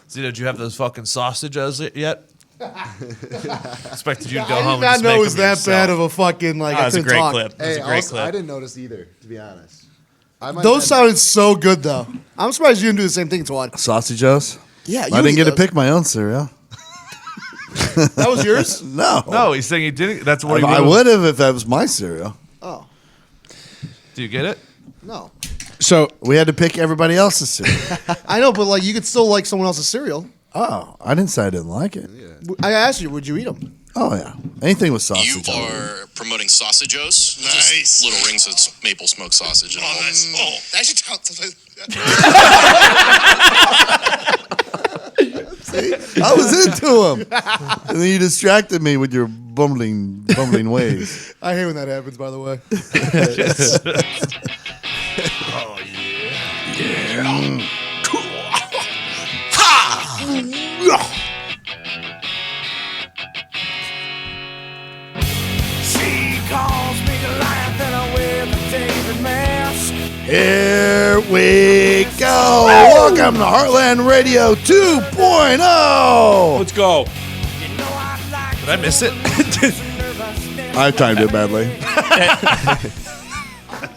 See, did you have those fucking sausages yet? Expected you to go home. I and did not know it was them that yourself. bad of a fucking like. That was a great clip. Hey, also, I didn't notice either, to be honest. Those sounded so good, though. I'm surprised you didn't do the same thing, Todd. Sausages? Yeah, I didn't get to pick my own cereal. That was yours? No, he's saying he didn't. That's what I would have if that was my cereal. Oh, do you get it? no. So we had to pick everybody else's cereal. I know, but like you could still like someone else's cereal. Oh, I didn't say I didn't like it. I asked you, would you eat them? Oh yeah, anything with sausage. You are promoting Sausage-Os? Nice. Little rings of maple smoked sausage. Oh, nice. Oh, that should count. See, I was into him, and then you distracted me with your bumbling ways. I hate when that happens. By the way. Oh yeah. Yeah. She calls me Goliath and I wear the David mask. Here we go. Welcome to Heartland Radio 2.0. Let's go. Did I miss it? I timed it badly.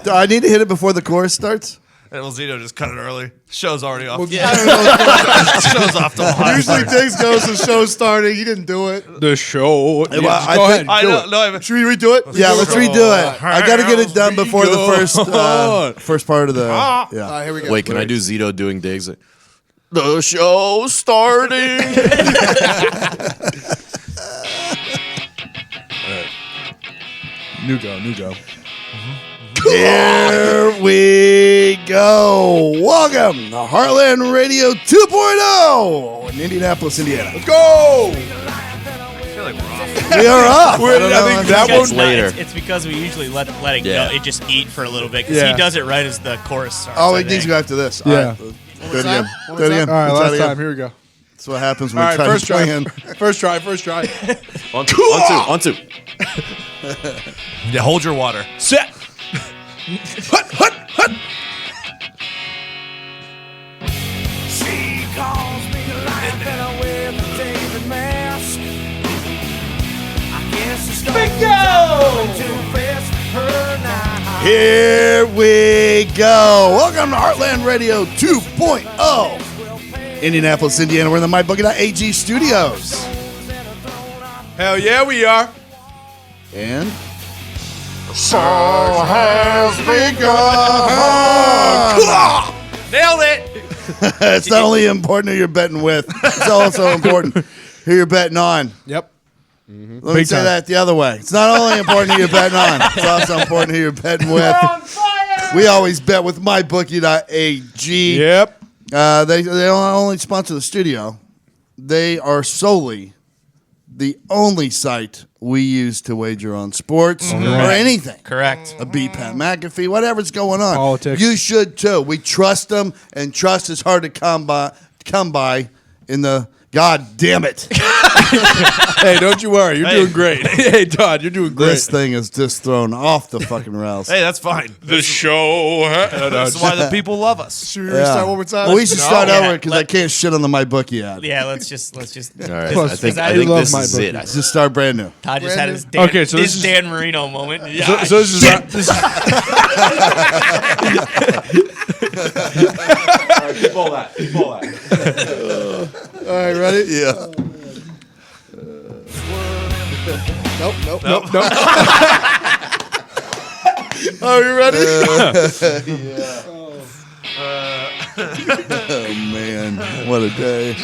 Do I need to hit it before the chorus starts? And Zito just cut it early. Show's already off. Well, Yeah. Show's off the line. Usually things goes to show starting. You didn't do it. The show. Well, Go ahead. I do know. it. No, Should we redo it? Yeah, let's redo it. I got to get it done before the first part of the. Yeah. Here we go. Wait, can I do Zito doing digs? The show's starting. New go. Here we go. Welcome to Heartland Radio 2.0 in Indianapolis, Indiana. Let's go. I feel like we're off. We are up. I think that That's one. later. It's because we usually let it Yeah. go. It just eat for a little bit because Yeah. he does it right as the chorus starts. Oh, I it needs think. to go after this. Yeah. All right. Do it again. Do it again. All right, Let's try it last again. time. Here we go. That's what happens All when right, we try first to try. plan. First try. On two. Yeah, hold your water. Set. Hut. She calls me Goliath and I wear the David mask. I guess it's going to face her now. Here we go. Welcome to Heartland Radio 2.0. Indianapolis, Indiana. We're in the MyBookie.ag studios. Hell yeah, we are. And so has begun. Nailed it. It's not only important who you're betting with, it's also important who you're betting on. Yep. Let me Big say time. that the other way. It's not only important who you're betting on, it's also important who you're betting with. We always bet with MyBookie.ag. Yep. They don't only sponsor the studio. They are solely the only site we use to wager on sports or anything. Correct. A beat Pat McAfee, whatever's going on. Politics. You should too. We trust them, and trust is hard to come by in the. God damn it. Hey, don't you worry. You're doing great. Hey, Todd, you're doing great. This thing is just thrown off the fucking rails. Hey, that's fine. The show. That's why the people love us. Should we restart one more time? Well, we should start Yeah, over because I can't shit on the MyBookie ad. Yeah, let's just. All right, Plus, I think I love this my is book. it. Let's just start brand new. Todd just had his Okay, so this is- Dan Marino moment. So, Yeah, so this is not. Keep all that. All right, ready? Yeah. Nope. Nope. Are you ready? Oh, man. What a day.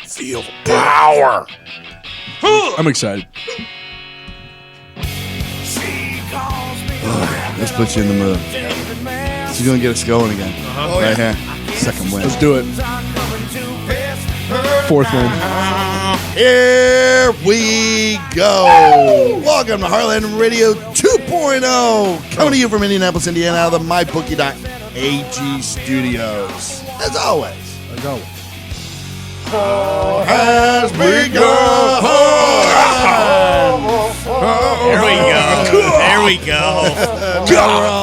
Feel power. I'm excited. Let's put you in the mood. This is going to get us going again. Right here. Second win. Let's do it. Fourth win. Here we go. Welcome to Heartland Radio 2.0. Coming to you from Indianapolis, Indiana, out of the MyBookie.ag studios. As always. Has begun. there we go. Now we're on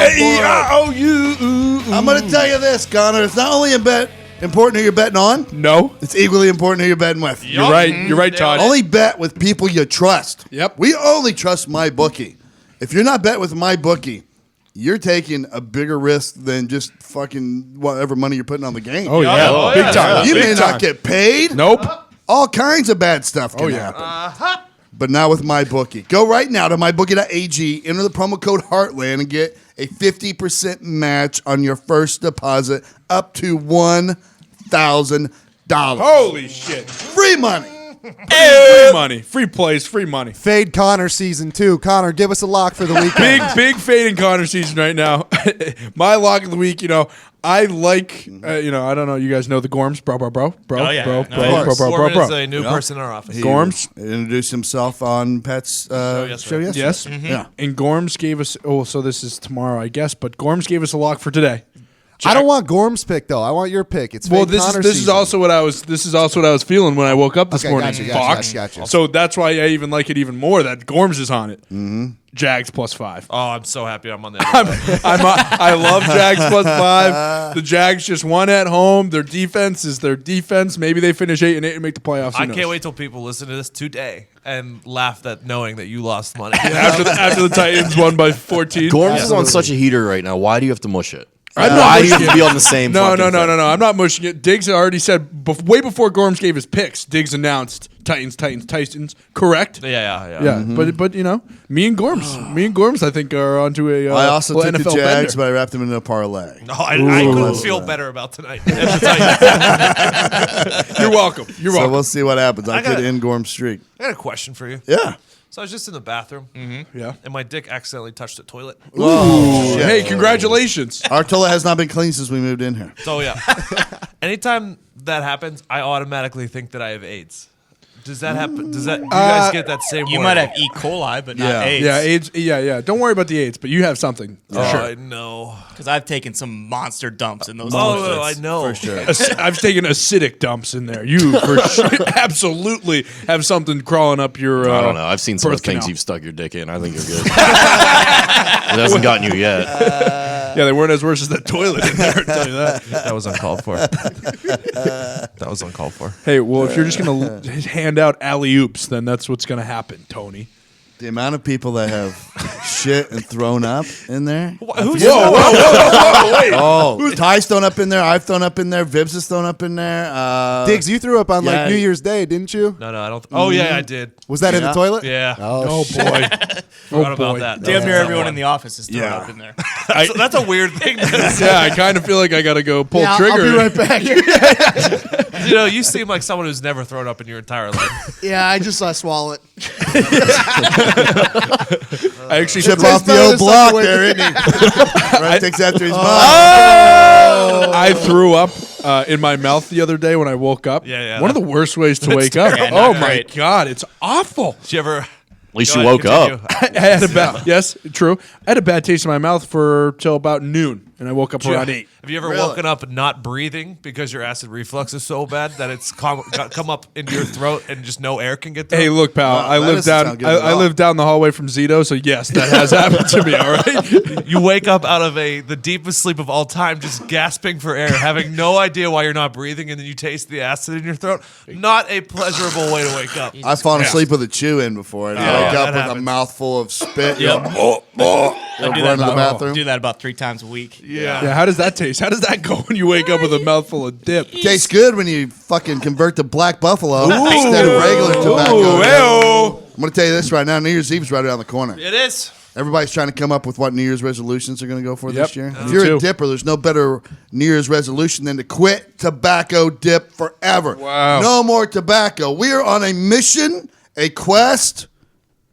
board. I'm going to tell you this, Connor. It's not only important who you're betting on. No. It's equally important who you're betting with. You're right. You're right, Todd. Only bet with people you trust. Yep. We only trust MyBookie. If you're not betting with MyBookie, you're taking a bigger risk than just fucking whatever money you're putting on the game. Oh, yeah. Big time. You Big may time. not get paid. Nope. All kinds of bad stuff can happen. But not with MyBookie. Go right now to mybookie.ag, enter the promo code Heartland, and get a 50% match on your first deposit up to $1,000. Holy shit. Free money. Free money. Free plays. Free money. Fade Connor season 2. Connor, give us a lock for the weekend. Big fading Connor season right now. My lock of the week, I like, I don't know, you guys know the Gorms, bro. Oh, yeah. Bro. Gorman is a new person in our office. He Gorms introduced himself on Pet's show yesterday. Yes. Yeah. And Gorms gave us, so this is tomorrow, I guess, but Gorms gave us a lock for today. I don't want Gorm's pick though. I want your pick. It's Well, Fade this Connor is season. also what I was feeling when I woke up this morning. Gotcha, Fox. gotcha. So that's why I even like it even more that Gorms is on it. Mm-hmm. Jags +5. Oh, I'm so happy I'm on the other side. I love Jags +5. The Jags just won at home. Their defense is their defense. Maybe they finish 8-8 and make the playoffs. Who I knows? can't wait till people listen to this today and laugh at knowing that you lost money. After the Titans won by 14. Gorms is on such a heater right now. Why do you have to mush it? I'm not Why do you mushing have to be on the same? No. fucking thing? I'm not mushing it. Diggs had already said way before Gorms gave his picks. Diggs announced Titans. Correct? Yeah. Yeah, but me and Gorms, I think are onto a. I also little took NFL the Jags, bender. but I wrapped them in a parlay. No, I couldn't feel better about tonight. I have to tell you. You're welcome. You're So welcome. we'll see what happens. I I could gotta- end Gorm Street. I got a question for you. Yeah. So I was just in the bathroom, Yeah. and my dick accidentally touched the toilet. Oh, shit. Hey, congratulations. Our toilet has not been clean since we moved in here. So yeah, anytime that happens, I automatically think that I have AIDS. Does that happen? Do you guys get that same? You word? might have E. coli, but not Yeah. AIDS. Yeah, AIDS. Yeah. Don't worry about the AIDS, but you have something for Oh, sure. I know. Because I've taken some monster dumps in those Oh, toilets. I know. For sure. I've taken acidic dumps in there. You for sure, absolutely have something crawling up your. I don't know. I've seen some of birth the things canal. you've stuck your dick in. I think you're good. It hasn't gotten you yet. Yeah, they weren't as worse as that toilet in there. I'll tell you that. That was uncalled for. That was uncalled for. Hey, well, if you're just gonna hand out alley oops, then that's what's gonna happen, Tony. The amount of people that have shit and thrown up in there. Who's Wait. Oh, Ty's thrown up in there. I've thrown up in there. Vibs has thrown up in there. Diggs, you threw up on yeah. like New Year's Day, didn't you? No, I don't. Oh yeah, I did. Was that in the Yeah. toilet? Yeah. Oh shit. boy. Forgot about that. Damn near everyone in the office is thrown Yeah. up in there. So that's a weird thing. Yeah, I kind of feel like I gotta go pull Yeah, trigger. I'll be right back. You know, you seem like someone who's never thrown up in your entire life. Yeah, I just swallow it. I actually Chip Tastes off the better old than block sucking there, isn't he? Right, takes after his mom. I threw up in my mouth the other day when I woke up. Yeah. One of the worst ways to wake up. Yeah, Oh not my great. God, it's awful. Did you ever? At least Go you ahead, woke up. continue. I had a bad, yes, true. I had a bad taste in my mouth for till about noon, and I woke up around 8. Have you ever woken up not breathing because your acid reflux is so bad that it's come up into your throat and just no air can get through? Hey, look, pal. I that live doesn't down. sound good at I all. live down the hallway from Zito, so yes, that has happened to me. All right. You wake up out of the deepest sleep of all time, just gasping for air, having no idea why you're not breathing, and then you taste the acid in your throat. Not a pleasurable way to wake up. I've fallen asleep with a chew in before, and I wake that up with a happens. mouthful of spit. Yep. You know, I do run to the about- bathroom. do that about 3 times a week. Yeah. How does that taste? How does that go when you wake up with a mouthful of dip? Tastes good when you fucking convert to Black Buffalo instead of regular tobacco. Ooh, hey-oh. I'm going to tell you this right now. New Year's Eve is right around the corner. It is. Everybody's trying to come up with what New Year's resolutions they're going to go for this Yep. year. Me If you're too. a dipper, there's no better New Year's resolution than to quit tobacco dip forever. Wow. No more tobacco. We are on a mission, a quest.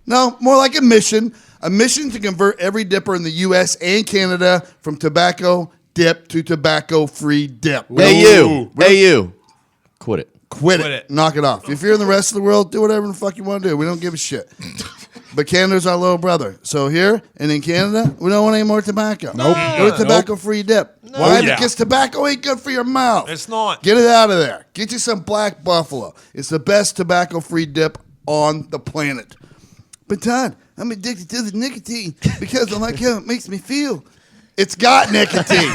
No, more like a mission to convert every dipper in the U.S. and Canada from tobacco dip to tobacco-free dip. Hey, you. Quit it. Quit Quit it. it. Knock it off. If you're in the rest of the world, do whatever the fuck you want to do. We don't give a shit. But Canada's our little brother. So here and in Canada, we don't want any more tobacco. Nope. Go to tobacco-free dip. Why? Yeah. Because tobacco ain't good for your mouth. It's not. Get it out of there. Get you some Black Buffalo. It's the best tobacco-free dip on the planet. But Todd, I'm addicted to the nicotine because I like how it makes me feel. It's got nicotine.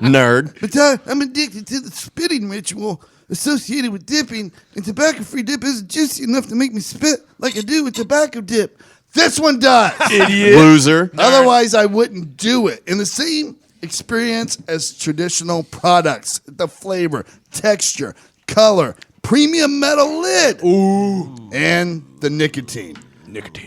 Nerd. But I'm addicted to the spitting ritual associated with dipping, and tobacco-free dip isn't juicy enough to make me spit like I do with tobacco dip. This one does. Idiot. Loser. Otherwise, I wouldn't do it. In the same experience as traditional products, the flavor, texture, color, premium metal lid, and the nicotine.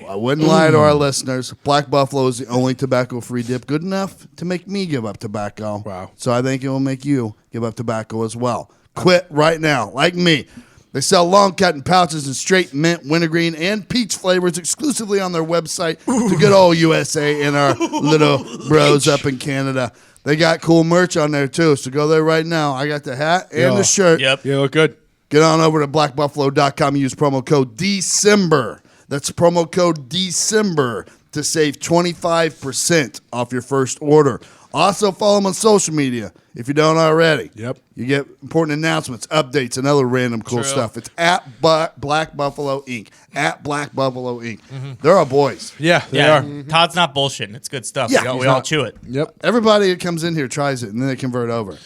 I wouldn't lie to our listeners. Black Buffalo is the only tobacco-free dip good enough to make me give up tobacco. Wow. So I think it will make you give up tobacco as well. Quit right now, like me. They sell long cut in pouches in straight mint, wintergreen, and peach flavors exclusively on their website to good old USA and our little bros up in Canada. They got cool merch on there too, so go there right now. I got the hat and the shirt. Yep. You look good. Get on over to blackbuffalo.com and use promo code DECEMBER. That's promo code DECEMBER to save 25% off your first order. Also, follow them on social media if you don't already. Yep. You get important announcements, updates, and other random cool stuff. It's at Black Buffalo Inc. At Black Buffalo Inc. They're our boys. Yeah, they Yeah, are. Todd's not bullshitting. It's good stuff. Yeah, we all chew it. Yep. Everybody that comes in here tries it, and then they convert over.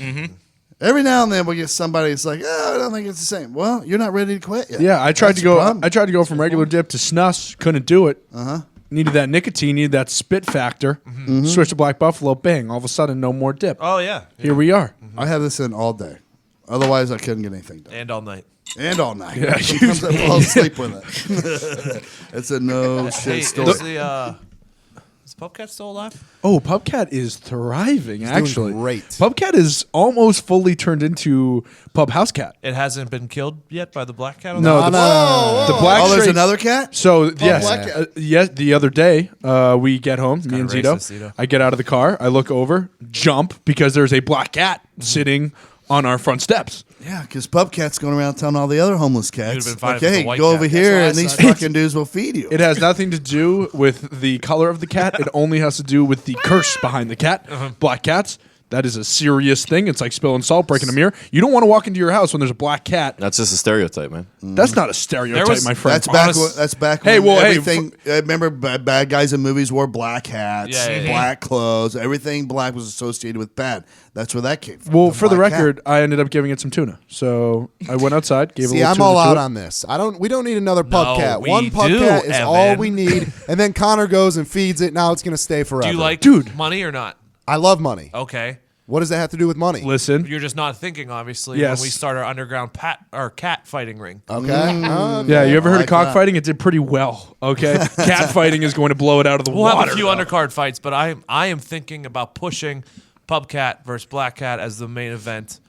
Every now and then we get somebody that's like, I don't think it's the same. Well, you're not ready to quit yet. Yeah, I tried That's to the go. problem. I tried to go from regular dip to snus. Couldn't do it. Needed that nicotine. Needed that spit factor. Switched to Black Buffalo. Bang! All of a sudden, no more dip. Oh yeah. Here we are. I have this in all day. Otherwise, I couldn't get anything done. And all night. And all night. Yeah, Sometimes I fall asleep with it. It's a no shit Hey, story. is Pupcat still alive? Oh, Pubcat is thriving. Actually, great. Pubcat is almost fully turned into Pub House Cat. It hasn't been killed yet by the black cat. No, the black. Oh, there's stray- another cat? So yes, black cat. yes. The other day, we get home, me and kinda Zito. racist, Zito. I get out of the car, I look over, jump because there's a black cat sitting on our front steps. Yeah, because Pubcat's going around telling all the other homeless cats, been fine like, if it's a hey, white go cat. over That's here what I and these said. fucking dudes will feed you. It has nothing to do with the color of the cat. It only has to do with the curse behind the cat. Black cats. That is a serious thing. It's like spilling salt, breaking a mirror. You don't want to walk into your house when there's a black cat. That's just a stereotype, man. That's not a stereotype, There was- my friend. That's back Hey, when well, hey, everything, remember bad guys in movies wore black hats, Yeah, yeah, black clothes. Everything black was associated with bad. That's where that came from. Well, for the black cat. record, I ended up giving it some tuna. So I went outside, gave it a See, little I'm tuna all to out it. on this. We don't need another pub cat. we One pub do, cat is all Evan. we need. And then Connor goes and feeds it. Now it's going to stay forever. Do you like Dude. money or not? I love money. Okay. What does that have to do with money? Listen, You're just not thinking, obviously, Yes. when we start our underground cat fighting ring. Okay. yeah, you ever heard like of cockfighting? that. It did pretty well. Okay, cat fighting is going to blow it out of the We'll water. have a few though. undercard fights, but I am thinking about pushing Pubcat versus Black Cat as the main event,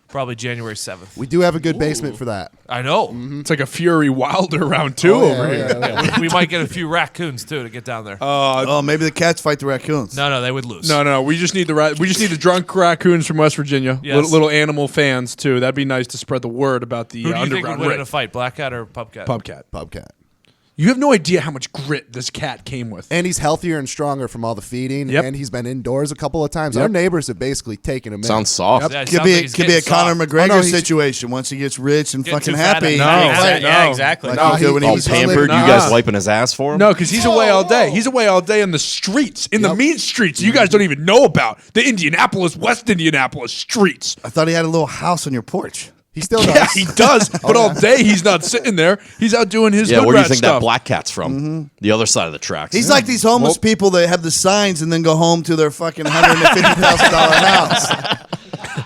probably January 7th. We do have a good basement for that. I know. It's like a Fury Wilder round two Oh, yeah, over here. yeah. We might get a few raccoons too to get down there. Oh, maybe the cats fight the raccoons. No, they would lose. No, we just need the drunk raccoons from West Virginia, Yes. little animal fans too. That'd be nice to spread the word about the Who do you think would underground win in a ring. fight, Black Cat or Pubcat? Pubcat. Pubcat. You have no idea how much grit this cat came with. And he's healthier and stronger from all the feeding. Yep. And he's been indoors a couple of times. Yep. Our neighbors have basically taken him in. Sounds soft. Yeah, it Could sounds be like he's could be a getting Conor soft. McGregor Oh, no, he's- situation. Once he gets rich and Getting fucking too fat happy, and No. he can Exactly. fight. Yeah, No. exactly. Like No, he did when he All was pampered. Nah. You guys wiping his ass for him? No, because he's away all day. He's away all day in the streets, in the mean streets you guys don't even know about. The Indianapolis, West Indianapolis streets. I thought he had a little house on your porch. He still does. Yeah, he does. But all day he's not sitting there. He's out doing his Yeah, hood where do you rat think stuff. that black cat's from? The other side of the tracks. He's like these homeless people that have the signs and then go home to their fucking $150,000 house.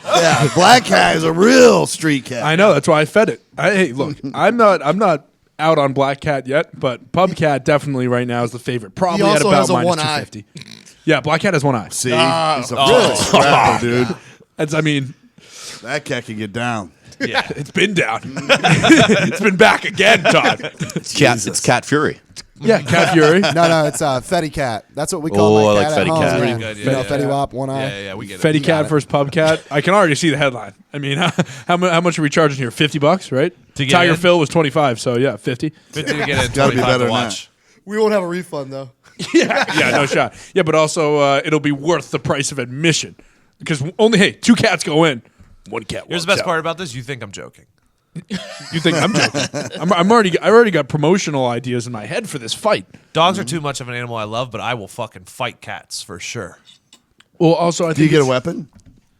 Yeah, Black Cat is a real street cat. I know. That's why I fed it. Hey, look, I'm not out on Black Cat yet, but Pub Cat definitely right now is the favorite. Probably also at about has a minus one eye. 250. Yeah, Black Cat has one eye. See, he's a real scrapper, dude. I mean, That cat can get down. Yeah. it's been down. It's been back again, Todd. It's Cat Fury. Yeah, Cat Fury. No, it's Fetty Cat. That's what we call Oh, my I cat like at Fetty home. Cat. Yeah. Pretty good, yeah, You know, yeah. Fetty Wap, one eye. Yeah, we get it. Fetty Cat versus Pub Cat. I can already see the headline. I mean, how much are we charging here? $50, right? To get Tiger in? Phil was 25. So yeah, 50. 50 to get in, Gotta be 25 better to than watch. We won't have a refund, though. Yeah, no shot. Yeah, but also it'll be worth the price of admission because only two cats go in, one cat. Here's the walks best out. part about this. You think I'm joking. You think I'm joking? I already got promotional ideas in my head for this fight. Dogs are too much of an animal I love, but I will fucking fight cats for sure. Well, also, I think Do you get a it's- weapon?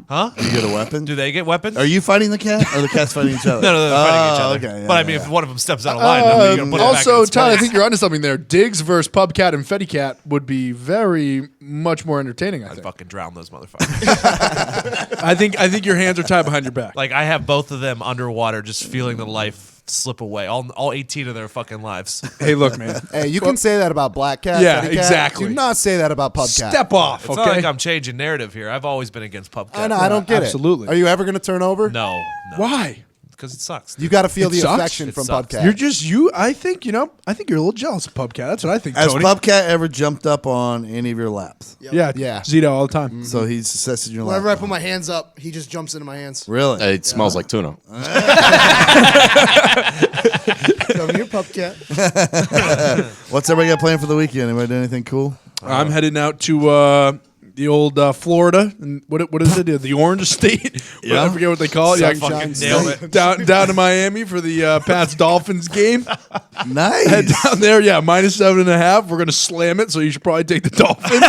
Huh? Do you get a weapon? Do they get weapons? Are you fighting the cat or the cat's fighting each other? No, they're fighting each other. Okay, yeah, but I mean, yeah. if one of them steps out of line, then you're gonna put it back in Also, its Todd, I place. think you're onto something there. Diggs versus Pub Cat and Fetty Cat would be very much more entertaining. I I'd think. fucking drown those motherfuckers. I think your hands are tied behind your back. Like I have both of them underwater, just feeling the life slip away. All 18 of their fucking lives. Hey, look, man. Hey, you can say that about Black Cat. Yeah, Fetty Cat. exactly. Do not say that about Pub Cat. Step off, It's okay? not like I'm changing narrative here. I've always been against pub cat. I know. I don't get Absolutely. it. Are you ever going to turn over? No. Why? Because it sucks. You got to feel It the sucks? affection It from sucks. Pub Cat. You're just you. I think you're a little jealous of Pub Cat. That's what I think. Has Tony. Pubcat ever jumped up on any of your laps? Yeah, Yeah. Zito all the time. So he's assessing your Whenever I lap. put my hands up, he just jumps into my hands. Really? It smells like tuna. Come here, Pup Cat. What's everybody got planned for the weekend? Anybody do anything cool? I'm heading out to the old Florida, and what is it? The Orange State. I forget what they call it. Yeah, Fucking nailed it. down to Miami for the Pats Dolphins game. Nice. Head down there, yeah, -7.5. We're gonna slam it, so you should probably take the Dolphins.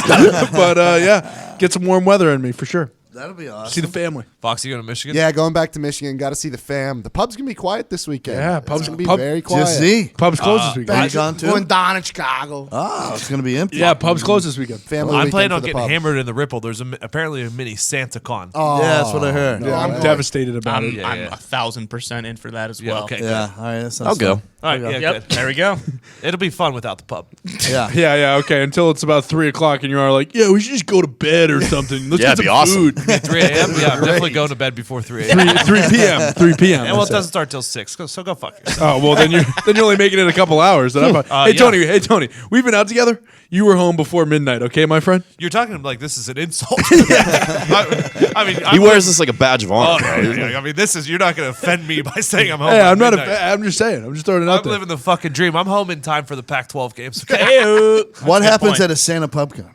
But yeah, get some warm weather in me for sure. That'll be awesome. See the family. Fox, you going to Michigan? Yeah, going back to Michigan. Got to see the fam. The pub's going to be quiet this weekend. Yeah, It's pub's- going to be pub- very quiet. Just see. Pub's closed this weekend. Are you gone too? Going down in Chicago. Oh, it's going to be empty. Yeah, pub's closed this weekend. Family I'm weekend planning for on the getting pub. hammered in the Ripple. There's apparently a mini SantaCon. Oh, Yeah, that's what I heard. no, I'm man. devastated about it. I'm yeah. 1,000% in for that as Yeah, well. okay. Yeah, all right. That sounds I'll go. fun. All right, yeah, Yep, good. there we go. It'll be fun without the pub. Yeah. Yeah, okay. Until it's about 3:00, and you are like, yeah, we should just go to bed or something. Let's Yeah, get it'd some be food. 3 a.m.? Yeah, I'm definitely going to bed before 3 a.m. 3 p.m. 3 p.m. And well, it that's doesn't start till 6, so go fuck yourself. Oh well, then you're only making it a couple hours. Then I'm yeah. Hey Tony, we've been out together. You were home before midnight, okay, my friend? You're talking like this is an insult. I mean, He wears this like a badge of honor. Oh, yeah, I mean, you're not going to offend me by saying I'm home. Hey, by I'm not. midnight. I'm just saying. I'm just throwing it out I'm there. living the fucking dream. I'm home in time for the Pac-12 games. Okay. What happens point. at a Santa PubCon?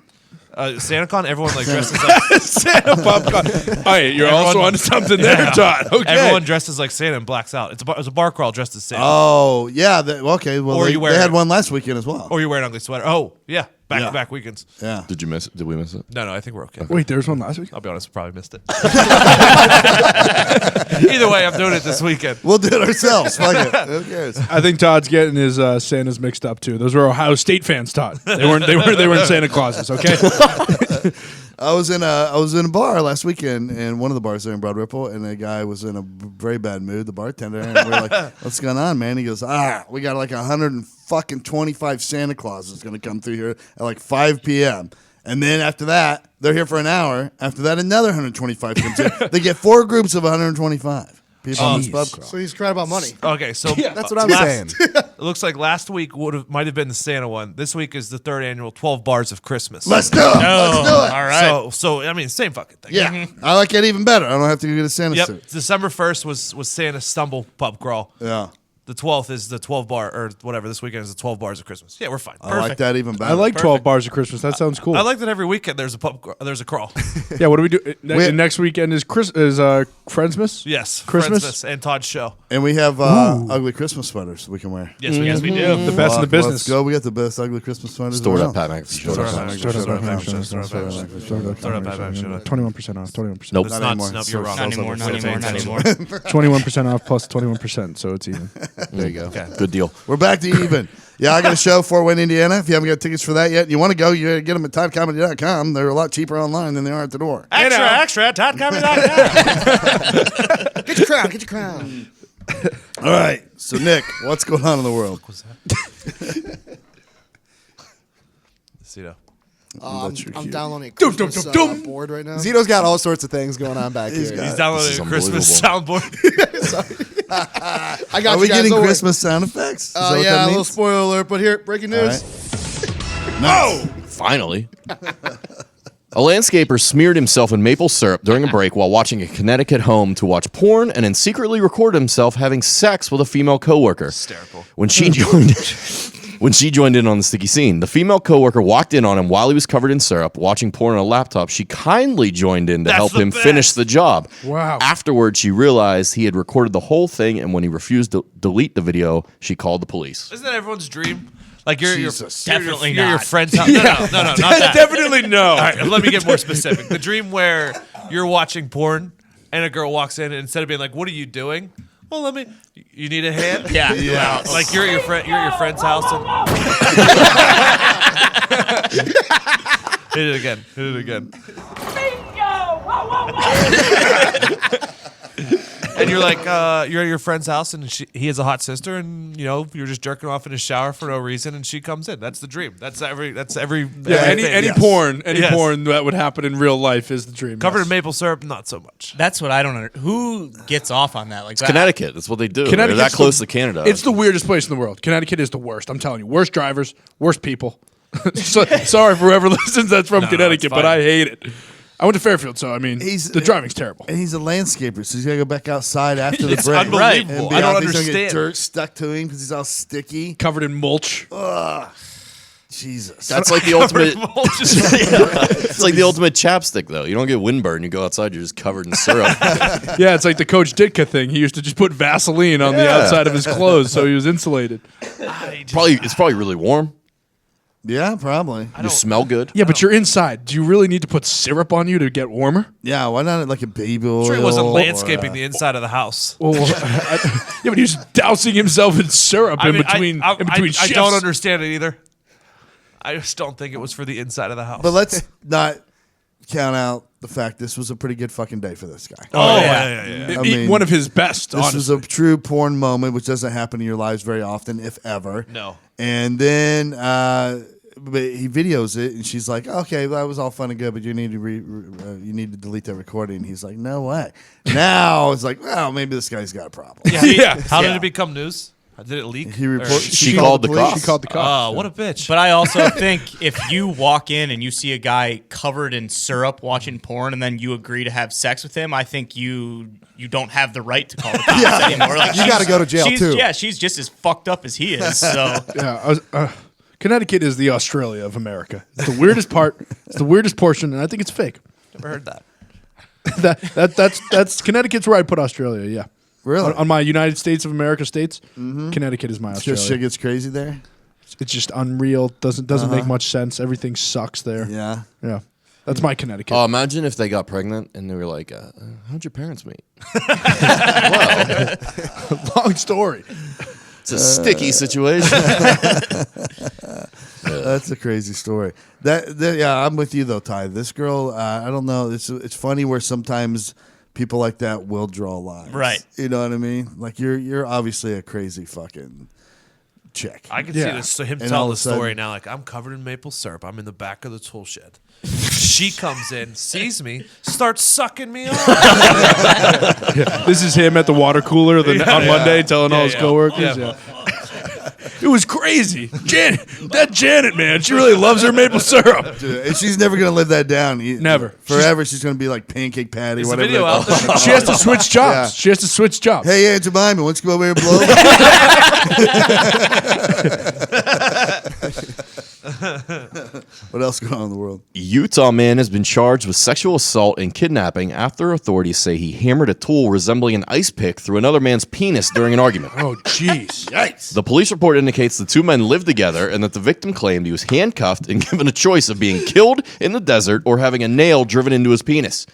SantaCon, everyone like dresses like Santa popcorn. All right, you're also onto something there, Todd. Okay. everyone dresses like Santa and blacks out. It's a bar crawl dressed as Santa. Oh, yeah. Okay. Well, Or they, you wear they had it. one last weekend as well. Or you wear an ugly sweater. Oh, yeah. Back-to-back weekends. Yeah. Did you miss it? Did we miss it? No, I think we're okay. Wait, there was one last week. I'll be honest, I probably missed it. Either way, I'm doing it this weekend. We'll do it ourselves. Fuck it. Who cares? I think Todd's getting his Santas mixed up too. Those were Ohio State fans, Todd. They weren't Santa Clauses, okay? I was in a bar last weekend, and one of the bars there in Broad Ripple, and a guy was in a very bad mood, the bartender, and we're like, "What's going on, man?" He goes, we got like 125 Santa Clauses going to come through here at like 5 p.m. And then after that, they're here for an hour. After that, another 125 comes in. They get 4 groups of 125 people on this pub crawl. So he's crying about money. Okay, so That's what I'm saying. It looks like last week might have been the Santa one. This week is the 3rd annual 12 Bars of Christmas. Let's do it. Let's do it. All right. So I mean, same fucking thing. Yeah, I like it even better. I don't have to go get a Santa Yep. suit. December 1st was Santa's Stumble Pub Crawl. Yeah, The 12th is the 12 bar or whatever. This weekend is the 12 Bars of Christmas. Yeah, we're fine. I like that even better. I like 12 bars of Christmas. That sounds cool. I like that every weekend there's a there's a crawl. Yeah, what do we do? Next weekend is Friendsmas? Yes, Christmas? Friendsmas and Todd's show. And we have ugly Christmas sweaters we can wear. Yes, we do. The best in the business. Let's go. We got the best ugly Christmas sweaters. Stored around. up Pat McAfee. Store it up, 21% off. 21%. Nope. It's Not not. anymore. Nope, you're wrong. Not anymore, not anymore, not anymore. 21% off plus 21%, so it's even. There you go. Good deal. We're back to even. Yeah, I got a show Fort Wayne, Indiana. If you haven't got tickets for that yet, and you want to go, you get them at ToddComedy.com. They're a lot cheaper online than they are at the door. Extra, ToddComedy.com. Get your crown. Get your crown. All right. So, Nick, what's going on in the world? Cito. I'm your cue. downloading a Christmas board right now. Zito's got all sorts of things going on back here. He's This downloading is a Christmas soundboard. I got Are we you guys. getting Don't worry. Christmas sound effects? Is that what Yeah, that a little means? spoiler alert. But here, breaking All news. right. Finally. A landscaper smeared himself in maple syrup during a break while watching a Connecticut home to watch porn and then secretly recorded himself having sex with a female coworker. Hysterical. When she joined in on the sticky scene, the female coworker walked in on him while he was covered in syrup, watching porn on a laptop. She kindly joined in to That's help the him best. finish the job. Wow. Afterwards, she realized he had recorded the whole thing, and when he refused to delete the video, she called the police. Isn't that everyone's dream? Like you're Jesus. Definitely you're your not. friend's house. No, not that. Definitely no. All right, let me get more specific. The dream where you're watching porn and a girl walks in and instead of being like, "What are you doing?" Well, let me. You need a hand? Yeah. Yeah. Like you're at your friend's house. And hit it again. Hit it again. And you're like, you're at your friend's house, and he has a hot sister, and you're just jerking off in his shower for no reason, and she comes in. That's the dream. That's every. Yeah, any porn Yes. that would happen in real life is the dream. Covered yes. in maple syrup, not so much. That's what I don't understand. Who gets off on that? Like that? Connecticut. That's what they do. They're Connecticut's that close to Canada. It's the weirdest place in the world. Connecticut is the worst. I'm telling you, worst drivers, worst people. Sorry for whoever listens that's from Connecticut, it's but fine. I hate it. I went to Fairfield, so I mean, the driving's terrible. And he's a landscaper, so he's got to go back outside after the It's break. unbelievable. And be I don't out, he's gonna get understand. dirt stuck to him because he's all sticky. Covered in mulch. Jesus. That's like the ultimate. It's like the ultimate chapstick, though. You don't get windburn. You go outside, you're just covered in syrup. Yeah, it's like the Coach Ditka thing. He used to just put Vaseline on the outside of his clothes so he was insulated. It's probably really warm. Yeah, probably. You smell good. Yeah, but you're inside. Do you really need to put syrup on you to get warmer? Yeah, why not like a baby oil? I'm sure he wasn't or, landscaping the inside of the house. Well, yeah, but he was dousing himself in syrup in between shifts. I don't understand it either. I just don't think it was for the inside of the house. But let's not count out the fact this was a pretty good fucking day for this guy. yeah. I mean, One of his best, This honestly. was a true porn moment, which doesn't happen in your lives very often, if ever. No. And then but he videos it, and she's like, "Okay, well, that was all fun and good, but you need to you need to delete that recording." And he's like, "No way." Now it's like, well, maybe this guy's got a problem. Yeah. How did it become news? Did it leak? He reported. She called the cops. She called the cops. Oh, what a bitch. But I also think if you walk in and you see a guy covered in syrup watching porn and then you agree to have sex with him, I think you don't have the right to call the cops anymore. Like, You gotta go to jail, too. Yeah, she's just as fucked up as he is. So Yeah, Connecticut is the Australia of America. It's the weirdest part. It's the weirdest portion, and I think it's fake. Never heard that. That's Connecticut's where I put Australia. Yeah, Really? on my United States of America states, Connecticut is my Australia. Just shit gets crazy there. It's just unreal. Doesn't make much sense. Everything sucks there. Yeah. Yeah. That's my Connecticut. Oh, imagine if they got pregnant and they were like, how'd your parents meet? Long story. It's a sticky situation. That's a crazy story. Yeah, I'm with you though, Ty. This girl, I don't know. It's funny where sometimes people like that will draw lines. Right. You know what I mean? Like you're obviously a crazy fucking chick. I can Yeah. see him And tell all the of a sudden- story now. Like, I'm covered in maple syrup. I'm in the back of the tool shed. She comes in, sees me, starts sucking me off. This is him at the water cooler on Monday telling all his coworkers. Yeah. It was crazy. Janet, man, she really loves her maple syrup. Dude, and she's never gonna live that down. Never. Forever. She's gonna be like Pancake Patty. Is the whatever. video out there? She has to switch jobs. Yeah. She has to switch jobs. Hey, Aunt Jemima, why don't you go over here and blow? What else going on in the world? Utah man has been charged with sexual assault and kidnapping after authorities say he hammered a tool resembling an ice pick through another man's penis during an argument. Oh, jeez. Yikes. The police report indicates the two men lived together and that the victim claimed he was handcuffed and given a choice of being killed in the desert or having a nail driven into his penis.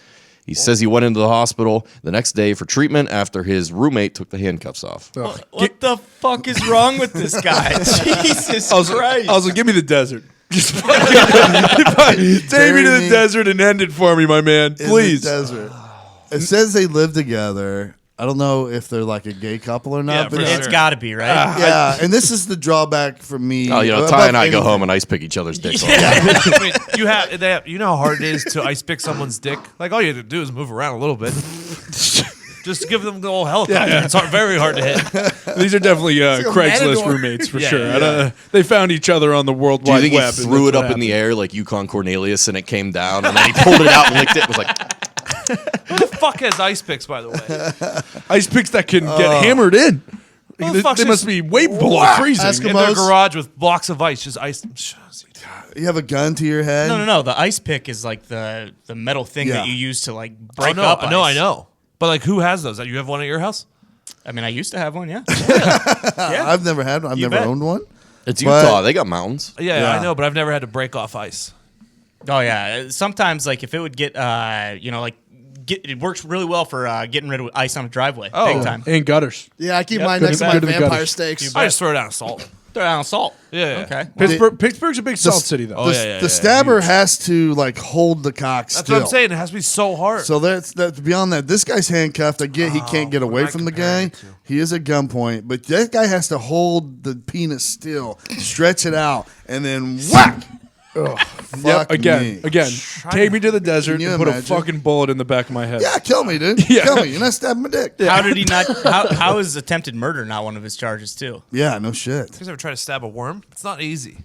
He says he went into the hospital the next day for treatment after his roommate took the handcuffs off. what the fuck is wrong with this guy? Jesus Christ. I was like, give me the desert. Just take me to the desert and end it for me, my man. In Please. the desert. It says they live together. I don't know if they're like a gay couple or not. Yeah, but for It's got to be, right? yeah, and this is the drawback for me. Oh, above Ty and I go anything. home and ice pick each other's dicks. I mean, you know how hard it is to ice pick someone's dick? Like, all you have to do is move around a little bit. Just give them the old helicopter. Yeah. It's very hard to hit. These are definitely Craigslist matador. roommates for Yeah, sure. yeah. They found each other on the World Do you Wide think Web. he threw it up in the air like Yukon Cornelius and it came down and then he pulled it out and licked it and was like, Who the fuck has ice picks, by the way? Ice picks that can get hammered in. Who the They fuck's must just- be way below freezing. Eskimos. In their garage with blocks of ice, just ice. You have a gun to your head. No. The ice pick is like the metal thing Yeah. that you use to like Oh, break no, up ice. I know. But like, who has those? You have one at your house? I mean, I used to have one, yeah. I've never had one. I've You never bet. owned one. It's Utah. They got mountains. Yeah, I know, but I've never had to break off ice. Oh yeah, sometimes like if it would get it works really well for getting rid of ice on a driveway. Big time. And gutters. Yeah, I keep mine Good next to to- my good to the vampire gutters. steaks. I just throw it down salt. Throw down salt. Yeah. Okay. Pittsburgh's a big salt city, though. The stabber has to like hold the cock That's still. what I'm saying. It has to be so hard. So that's beyond that. This guy's handcuffed. I get he can't get away what am I from the comparing guy. it to? He is at gunpoint, but that guy has to hold the penis still, stretch it out, and then whack. Fuck Again, me. take me to the desert Can you and put a imagine? fucking bullet in the back of my head. Yeah, kill me, dude. Yeah. Kill me. You're not stabbing my dick. How did he not? How is attempted murder not one of his charges too? Yeah, no shit. You guys ever try to stab a worm? It's not easy.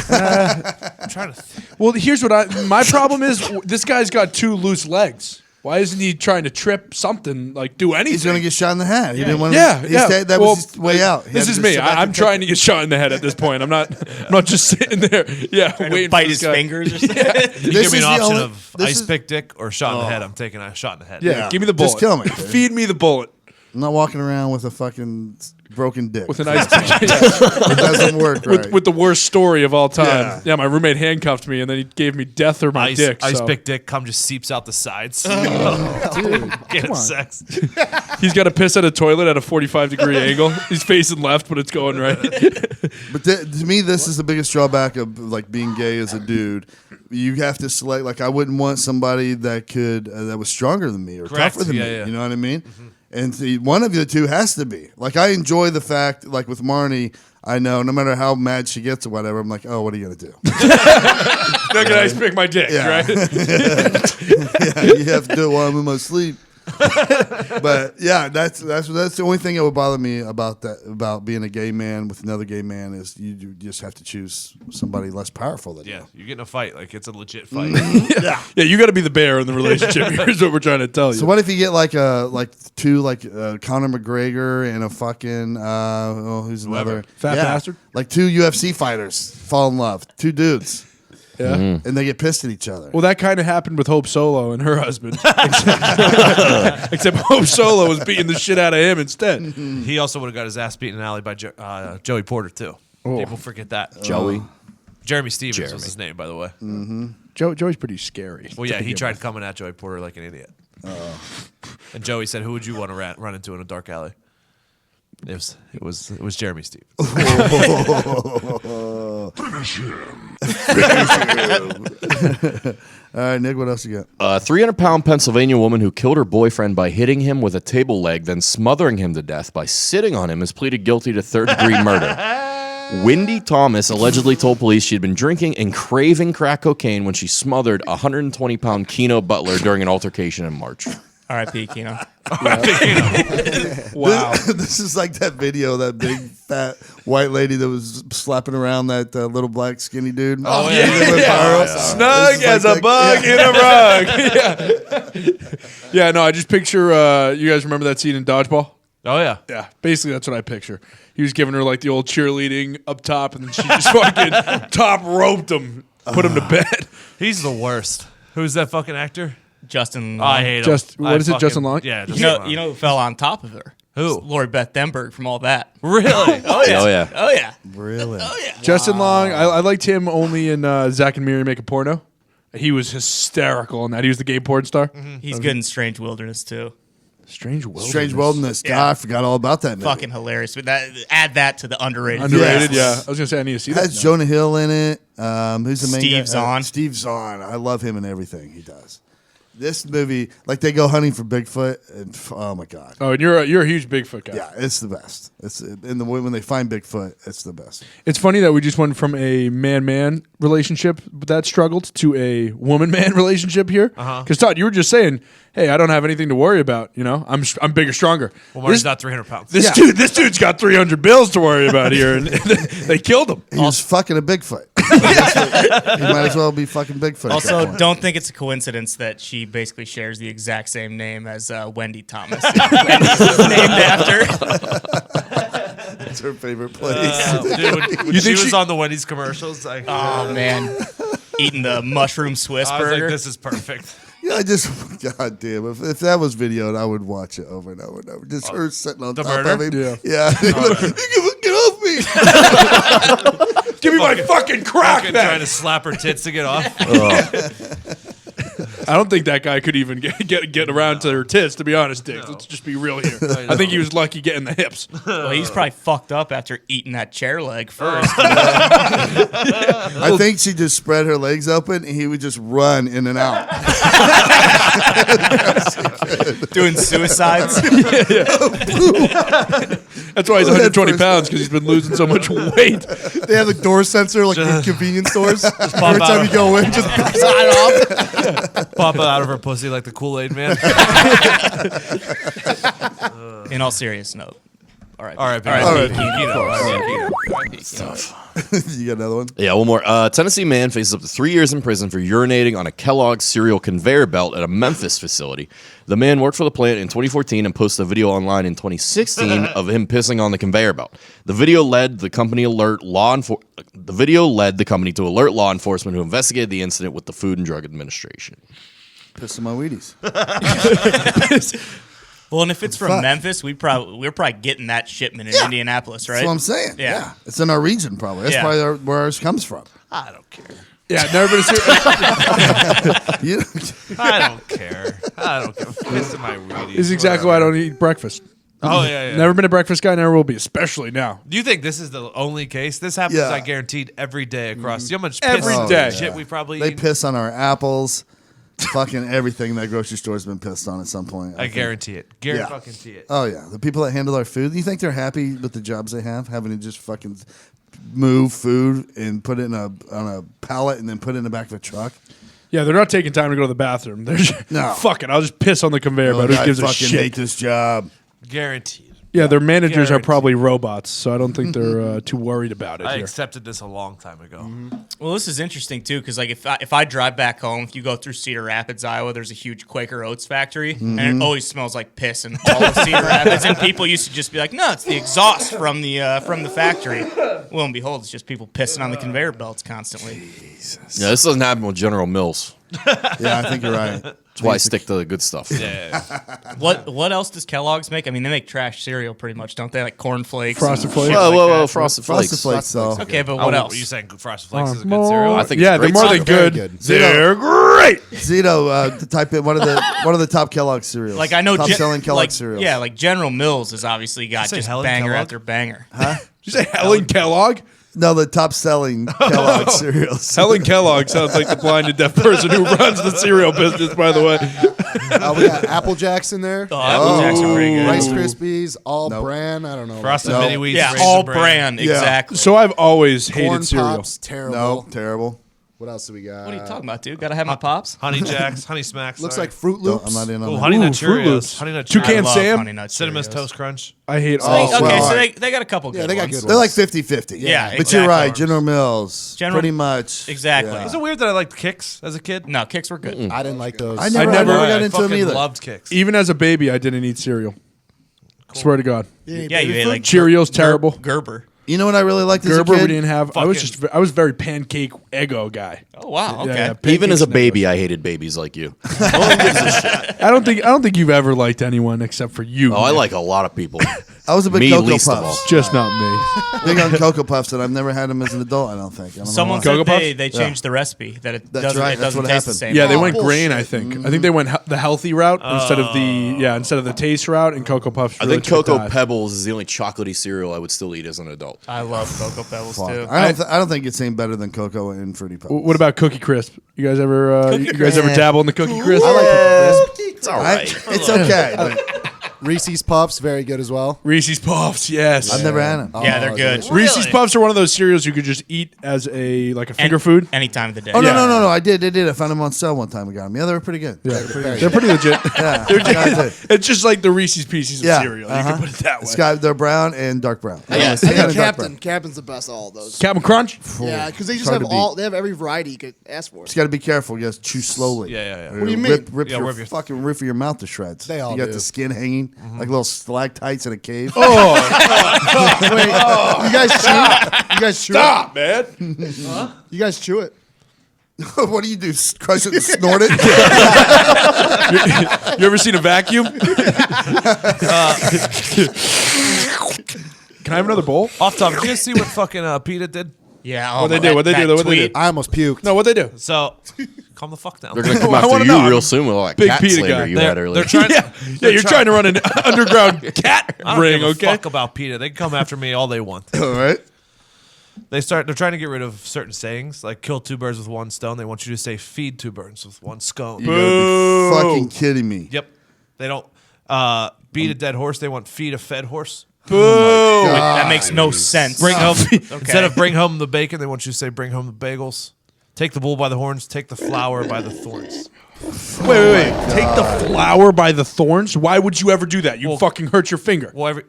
I'm trying to. Well, here's what my problem is. This guy's got 2 loose legs. Why isn't he trying to trip something, like do anything? He's gonna get shot in the head. He didn't want to. Yeah. That Well, was his way out. He This had is to me. sit back I'm and trying to get shot in the head at this point. I'm not just sitting there. Yeah, Trying to waiting bite for his this guy. fingers or something. You This give me is an the option only- of this ice is- pick dick or shot in the head. I'm taking a shot in the head. Yeah, give me the bullet. Just kill me, dude. Feed me the bullet I'm not walking around with a fucking broken dick. with an ice pick. It doesn't work right. with the worst story of all time. Yeah. Yeah, my roommate handcuffed me and then he gave me death or my Ice, dick. ice so. pick dick cum just seeps out the sides. Dude, Getting sex. he's got to piss at a toilet at a 45-degree angle. He's facing left, but it's going right. But to me, this is the biggest drawback of like being gay as a dude. You have to select. Like, I wouldn't want somebody that could that was stronger than me or Correct. tougher than Yeah, me. yeah. You know what I mean? And see, one of the two has to be. Like, I enjoy the fact, like with Marnie, I know no matter how mad she gets or whatever, I'm like, oh, what are you gonna do? Not gonna ice pick my dick, Yeah. right? Yeah, you have to do it while I'm in my sleep. But yeah, that's the only thing that would bother me about being a gay man with another gay man is you just have to choose somebody less powerful than Yeah, you. you get in a fight. Like, it's a legit fight. Yeah. Yeah, you got to be the bear in the relationship. Here's what we're trying to tell you. So what if you get like two Conor McGregor and a fucking who's another Fat bastard? like 2 UFC fighters fall in love, 2 dudes, Yeah. and they get pissed at each other. Well, that kind of happened with Hope Solo and her husband. Except Hope Solo was beating the shit out of him instead. He also would have got his ass beaten in an alley by Joey Porter, too. People forget that. Joey. Jeremy Stevens was his name, by the way. Joey's pretty scary. Well, yeah, he tried coming at Joey Porter like an idiot. And Joey said, "Who would you want to run into in a dark alley?" It was Jeremy Stevens. All right, Nick, what else you got? A 300-pound Pennsylvania woman who killed her boyfriend by hitting him with a table leg, then smothering him to death by sitting on him, has pleaded guilty to third-degree murder. Wendy Thomas allegedly told police she'd been drinking and craving crack cocaine when she smothered a 120-pound Keno Butler during an altercation in March. R.I.P. Keno. Wow. This is like that video, that big fat white lady that was slapping around that little black skinny dude. Oh, yeah. That went viral. Snug This is as like a bug in a rug. Yeah, no, I just picture, you guys remember that scene in Dodgeball? Oh, yeah. Yeah, basically that's what I picture. He was giving her like the old cheerleading up top, and then she just fucking top roped him, put him to bed. He's the worst. Who's that fucking actor? Justin. I hate him. What is it, Justin Long? Yeah, You know who fell on top of her? Who? Lori Beth Denberg from All That. Really? Oh yeah. Oh, yeah. Oh yeah. Really? Oh yeah. Justin Long, I liked him only in Zack and Miri Make a Porno. He was hysterical in that. He was the gay porn star. He's good in Strange Wilderness too. Strange Wilderness. Strange Wilderness. God, Yeah. I forgot all about that movie. Fucking hilarious. But add that to the underrated. Underrated, Yes. yeah. I was going to say, I need to see that. Has Jonah Hill in it. Who's the main guy? Steve Zahn. Steve Zahn. I love him in everything he does. This movie, like they go hunting for Bigfoot, and oh my god, Oh, and you're a huge Bigfoot guy. yeah, it's the best. It's when they find Bigfoot, it's the best. It's funny that we just went from a man-man relationship that struggled to a woman-man relationship here. Because Todd, you were just saying, "Hey, I don't have anything to worry about. You know, I'm bigger, stronger." Well, Marty's not 300 pounds. This dude's got 300 bills to worry about here, and they killed him. He was fucking a Bigfoot. He might as well be fucking Bigfoot. at that Also, point. don't think it's a coincidence that she basically shares the exact same name as Wendy Thomas. Wendy's named after. It's her favorite place. Dude, when You she think was on the Wendy's commercials, like, Oh man, eating the mushroom Swiss I was burger. like, this is perfect. Yeah, God damn, if that was videoed, I would watch it over and over and over. Just her sitting on the top murder? of him. Yeah. Yeah. Get off me. Give me my fucking crack Fucking then. trying to slap her tits to get off. I don't think that guy could even get around to her tits, to be honest, Dick. Let's just be real here. I think he was lucky getting the hips. Well, he's probably fucked up after eating that chair leg first. I think she just spread her legs open and he would just run in and out. Doing suicides. That's why he's 120 pounds, because he's been losing so much weight. They have the door sensor like in convenience stores. Every pop time out. you go in, just sign off. Pop it out of her pussy like the Kool-Aid man. In all serious note. All right. All right, You got another one? Yeah, one more. Tennessee man faces up to 3 years in prison for urinating on a Kellogg cereal conveyor belt at a Memphis facility. The man worked for the plant in 2014 and posted a video online in 2016 of him pissing on the conveyor belt. The video led the company to alert law enforcement, who investigated the incident with the Food and Drug Administration. Piss on my Wheaties. Well, and if it's from Memphis, we're probably getting that shipment in Indianapolis, right? That's what I'm saying. Yeah. It's in our region, probably. That's probably where ours comes from. I don't care. Yeah, never been a cereal. I don't care. I don't care. Piss in my Wheaties. This is exactly why I don't eat breakfast. Oh, yeah. Never been a breakfast guy, never will be, especially now. Do you think this is the only case? This happens, I guaranteed, every day across. You know how much Every piss day. shit we probably They eat? piss on our apples. Fucking everything in that grocery store's been pissed on at some point. I guarantee it. Guarantee it. Oh, yeah. The people that handle our food, you think they're happy with the jobs they have, having to just fucking move food and put it on a pallet and then put it in the back of a truck? Yeah, they're not taking time to go to the bathroom. They're just, No. fuck it, I'll just piss on the conveyor belt. Who I gives a fucking shit? hate this job. Guaranteed. Yeah, their managers are Guaranteed. probably robots, so I don't think they're too worried about it I here. accepted this a long time ago. Well, this is interesting too, because like if I drive back home, if you go through Cedar Rapids, Iowa, there's a huge Quaker Oats factory, and it always smells like piss in all of Cedar Rapids. And people used to just be like, "No, it's the exhaust from the factory." Lo and behold, it's just people pissing on the conveyor belts constantly. Yeah, this doesn't happen with General Mills. Yeah, I think you're right. That's why I stick to the good stuff. What else does Kellogg's make? I mean, they make trash cereal pretty much, don't they? Like corn flakes, Frosted and Flakes. shit Whoa, like whoa, that. whoa, Frosted Flakes. Frosted Flakes, though. Okay, but what else? Are you saying Frosted Flakes is a good cereal? I think yeah, it's they're more great than cereal. good. Very They're great. Zito, type in one of the top Kellogg cereals. Like I know, top selling Kellogg like, cereals. Yeah, like General Mills has obviously got say just Helen banger Kellogg? after banger. Did you say Helen Kellogg? No, the top selling Kellogg cereals. Helen Kellogg sounds like the blind and deaf person who runs the cereal business, by the way. We got Apple Jacks in there. Oh, Apple Jacks are pretty good. Rice Krispies, all brand. I don't know. Frosted No. Mini Wheats. Yeah, Raisin all Bran. brand, exactly. So I've always hated Corn cereal. Pops, terrible. No, terrible. What else do we got? What are you talking about, dude? Gotta have my pops. Honey Jacks, Honey Smacks. Looks sorry. like Fruit No, Loops. I'm not in on Ooh, that. Honey Nut Fruit Cheerios. Loops. Honey Nut Toucan Cheerios. I love Sam? Honey Nut Cinema's Cheerios. Toast Crunch. I hate So all they, okay, well, so all they got a couple good they got ones. good They're like ones. 50-50. Yeah, But exactly. you're right. General Mills. General- pretty much. Exactly. Yeah. Is it weird that I liked Kicks as a kid? No, kicks were good. I didn't like those. I never never got into them fucking either. loved Kicks. Even as a baby, I didn't eat cereal. Swear to God. Yeah, you ate like Cheerios, terrible. Gerber. You know what I really liked as a Gerber, kid? we didn't have. I was very pancake Eggo guy. Oh wow, okay. Yeah, Even as a pancakes and baby, I hated babies like you. Egos. I don't think you've ever liked anyone except for you. Oh, I like a lot of people. I was a big Me Cocoa least of all. Puffs. just not me. Big on Cocoa Puffs, and I've never had them as an adult. I don't think. I don't Someone know why. said Cocoa they changed the recipe that it That's doesn't right, it that's doesn't what taste the happened. same. Yeah, they Oh, went grain. bullshit. I think. I think they went the healthy route instead of the taste route. And Cocoa Puffs. I really think took Cocoa dive. Pebbles is the only chocolatey cereal I would still eat as an adult. I love Cocoa Pebbles Fuck. too. I don't think it's any better than Cocoa and Fruity Pebbles. What about Cookie Crisp? You guys ever dabble in the Cookie Crisp? I like Cookie Crisp. It's all right. It's okay, but Reese's Puffs, very good as well. Reese's Puffs, yes. I've never had them. Yeah, they're good. delicious. Reese's Puffs are one of those cereals you could just eat as a finger food. Any time of the day. Oh, Yeah. no. I did. I found them on sale one time. We got them. Yeah, they were pretty good. Yeah, they're pretty legit. Yeah. It's just like the Reese's Pieces of Yeah, cereal. You uh-huh. can put it that way. It's got, they're brown and dark brown. Yes. Yeah, I think and dark brown. Captain's the best of all those. Captain Crunch. Yeah, because they just hard have to beat. they have every variety you could ask for. Just got to be careful. You got to chew slowly. Yeah. What do you mean? Rip Yeah, your rip your- fucking roof of your mouth to shreds. They all You got do. the skin hanging like little stalactites in a cave. Oh, Wait, you guys chew? You guys chew stop, man. it? You guys chew it? What do you do? Crush it and snort it? You ever seen a vacuum? Can I have another bowl? Off top, did you guys see what fucking PETA did? Yeah. What they do? What they do? What they do? I almost puked. No, what they do? So, calm the fuck down. They're going to come I after wanna you know. real soon with all that Big cat PETA slander guy. you had earlier. They're trying. Yeah, you're trying to run an underground cat I don't ring, give a okay? fuck about PETA. They can come after me all they want. All right. They're trying to get rid of certain sayings, like kill two birds with one stone. They want you to say feed two birds with one scone. You gotta be fucking kidding me. Yep. They don't beat a dead horse. They want feed a fed horse. Wait, that makes no sense. Bring home instead of bring home the bacon, they want you to say bring home the bagels. Take the bull by the horns. Take the flower by the thorns. Wait. Take the flower by the thorns? Why would you ever do that? You fucking hurt your finger. Well,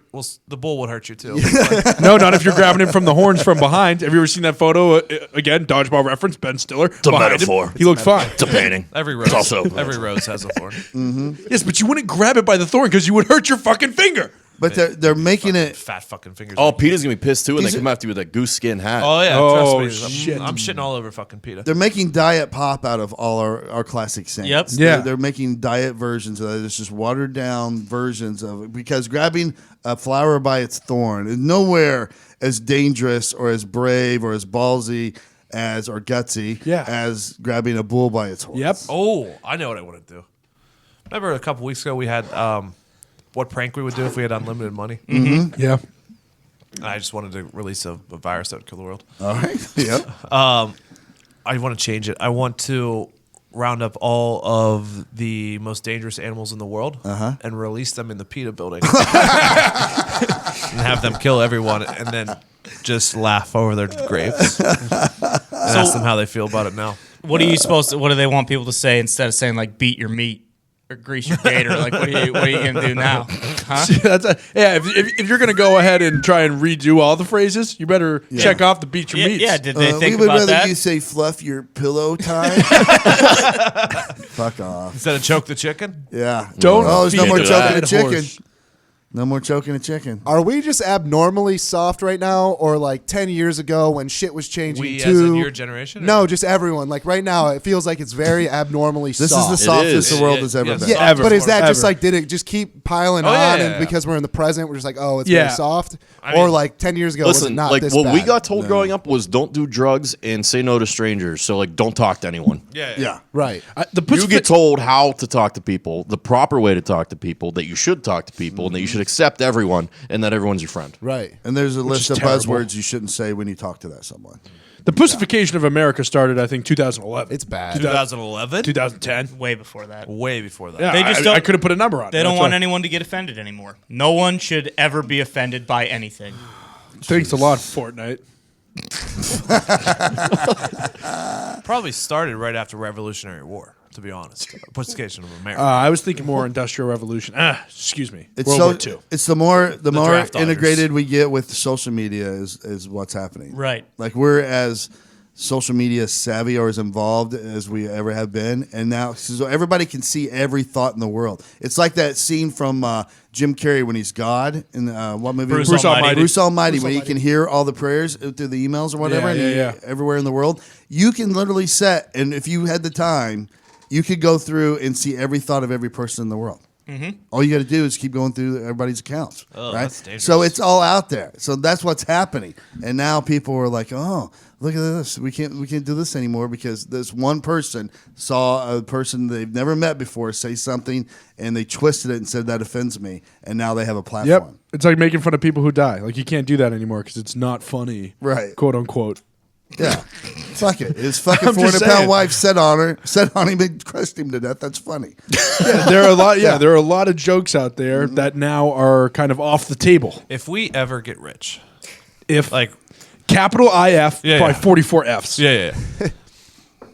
the bull would hurt you too. No, not if you're grabbing him from the horns from behind. Have you ever seen that photo? Again, dodgeball reference, Ben Stiller. It's a metaphor. He looked fine. It's a painting. Every rose, also- every rose has a thorn. Yes, but you wouldn't grab it by the thorn because you would hurt your fucking finger. But they're making it. Fat fucking fingers. Oh, PETA's going to be pissed too when they These come after you with that goose skin hat. Oh yeah. Oh, trust me. shit. I'm shitting all over fucking PETA. They're making diet pop out of all our classic sayings. Yep. Yeah. They're making diet versions of it. It's just watered down versions of it because grabbing a flower by its thorn is nowhere as dangerous or as brave or as ballsy as or gutsy as grabbing a bull by its horns. Yep. Oh, I know what I want to do. Remember a couple weeks ago we had what prank we would do if we had unlimited money? Mm-hmm. Yeah. And I just wanted to release a virus that would kill the world. All right. Yep. I want to change it. I want to round up all of the most dangerous animals in the world and release them in the PETA building and have them kill everyone and then just laugh over their graves and ask them how they feel about it now. What are you supposed to? What do they want people to say instead of saying like "beat your meat" or "grease your gator"? Like, what are you gonna do now? Huh? If you're gonna go ahead and try and redo all the phrases, you better check off the beat your meats. Yeah. Did they We think would about rather that? you say fluff your pillow tie. Fuck off. Instead of choke the chicken? Yeah. Don't Oh, there's no feed more the choking a dead chicken. horse. No more choking a chicken. Are we just abnormally soft right now, or like 10 years ago when shit was changing? We to, as in your generation? or- No, just everyone. Like right now, it feels like it's very abnormally This soft. is the softest is. the world It- has ever yes. been. Yeah, Ever. but is that just Ever. like, did it just keep piling Oh, on? yeah, And yeah. because we're in the present, we're just like, oh, it's Yeah. very soft. I Or mean- like 10 years ago, was it Listen, not like this what bad? we got told growing up was don't do drugs and say no to strangers. So like don't talk to anyone. Yeah. Right. You get told how to talk to people, the proper way to talk to people, that you should talk to people, and that you should accept everyone, and that everyone's your friend. Right. And there's a list of is terrible. buzzwords you shouldn't say when you talk to that someone. The pussification of America started, I think, 2011. It's bad. 2011? 2010. Way before that. Way before that. Yeah, They just I don't- couldn't put a number on it. They don't That's want why. anyone to get offended anymore. No one should ever be offended by anything. Thanks a lot, Fortnite. Probably started right after Revolutionary War, to be honest. Pussification of America. I was thinking more Industrial Revolution. Excuse me. It's World so. War II. It's the more draft dodgers. integrated we get with social media is what's happening. Right. Like we're as social media savvy or as involved as we ever have been, and now so everybody can see every thought in the world. It's like that scene from Jim Carrey when he's God in what movie? Bruce Almighty. Bruce Almighty, when he can hear all the prayers through the emails or whatever, Yeah, and everywhere in the world. You can literally set, and if you had the time, you could go through and see every thought of every person in the world. Mm-hmm. All you got to do is keep going through everybody's accounts, right? that's dangerous. So it's all out there. So that's what's happening. And now people are like, "Oh, look at this. We can't do this anymore because this one person saw a person they've never met before say something, and they twisted it and said that offends me, and now they have a Yep. platform." It's like making fun of people who die. Like, you can't do that anymore because it's not funny. Right. Quote unquote. Yeah, fuck it. His fucking I'm just 400-pound saying. wife set on him and crushed him to death. That's funny. There are a lot. Yeah, there are a lot of jokes out there that now are kind of off the table. If we ever get rich, If like, capital IF, Yeah, probably yeah. 44 Fs. yeah.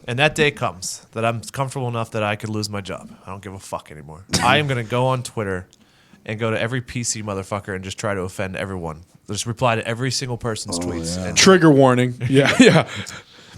And that day comes that I'm comfortable enough that I could lose my job. I don't give a fuck anymore. I am going to go on Twitter and go to every PC motherfucker and just try to offend everyone. Just reply to every single person's tweets. yeah. And Trigger warning. Yeah, yeah.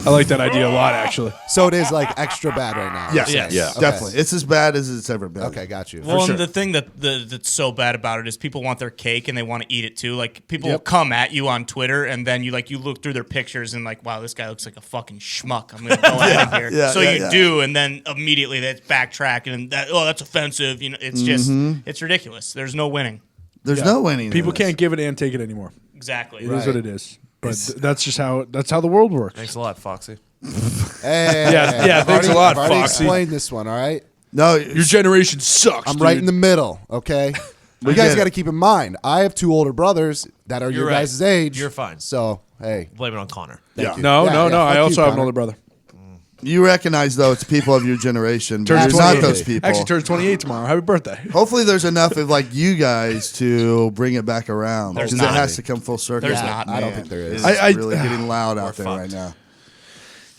I like that idea a lot, actually. So it is like extra bad right now. Yes, Yes. Yeah. Okay. definitely. It's as bad as it's ever been. Okay, got you. Well, sure. and the thing that's so bad about it is people want their cake and they want to eat it too. Like people will Yep. come at you on Twitter and then you look through their pictures and like, wow, this guy looks like a fucking schmuck. I'm gonna go at him here. yeah, so yeah, you yeah. do, and then immediately that's backtracking and that's offensive. You know, it's just it's ridiculous. There's no winning. There's no winning. People in this. can't give it and take it anymore. Exactly. It is what it is. But that's just how the world works. Thanks a lot, Foxy. Hey, Yeah, thanks a lot, I've already Foxy. explained this one, all right? No, Your generation sucks. I'm right in the middle, okay? You get guys it. got to keep in mind, I have 2 older brothers that are You're your right. guys' age. You're fine. So, hey. Blame it on Connor. Thank you. No. Yeah, I fuck also you, have an Connor. older brother. You recognize though it's people of your generation. But Turns you're not 28. those people. Actually, turns 28 tomorrow. Happy birthday. Hopefully, there's enough of like you guys to bring it back around There's because it not. has to come full circle. There's not. I don't think there is. It's really getting loud out there fucked. right now.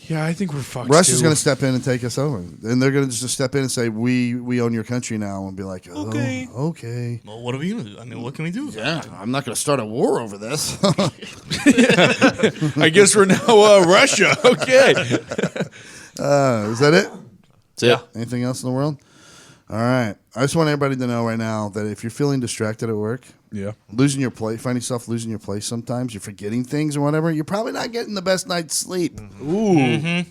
Yeah, I think we're fucked. Rush too. is going to step in and take us over, and they're going to just step in and say, "We own your country now," and be like, oh, Okay. okay." Well, what are we gonna do? I mean, what can we do? Yeah, I'm not going to start a war over this. I guess we're now Russia. Okay. Is that it? That's it. Anything else in the world? All right. I just want everybody to know right now that if you're feeling distracted at work, Yeah. losing your place, find yourself losing your place sometimes, you're forgetting things or whatever, you're probably not getting the best night's sleep. Ooh.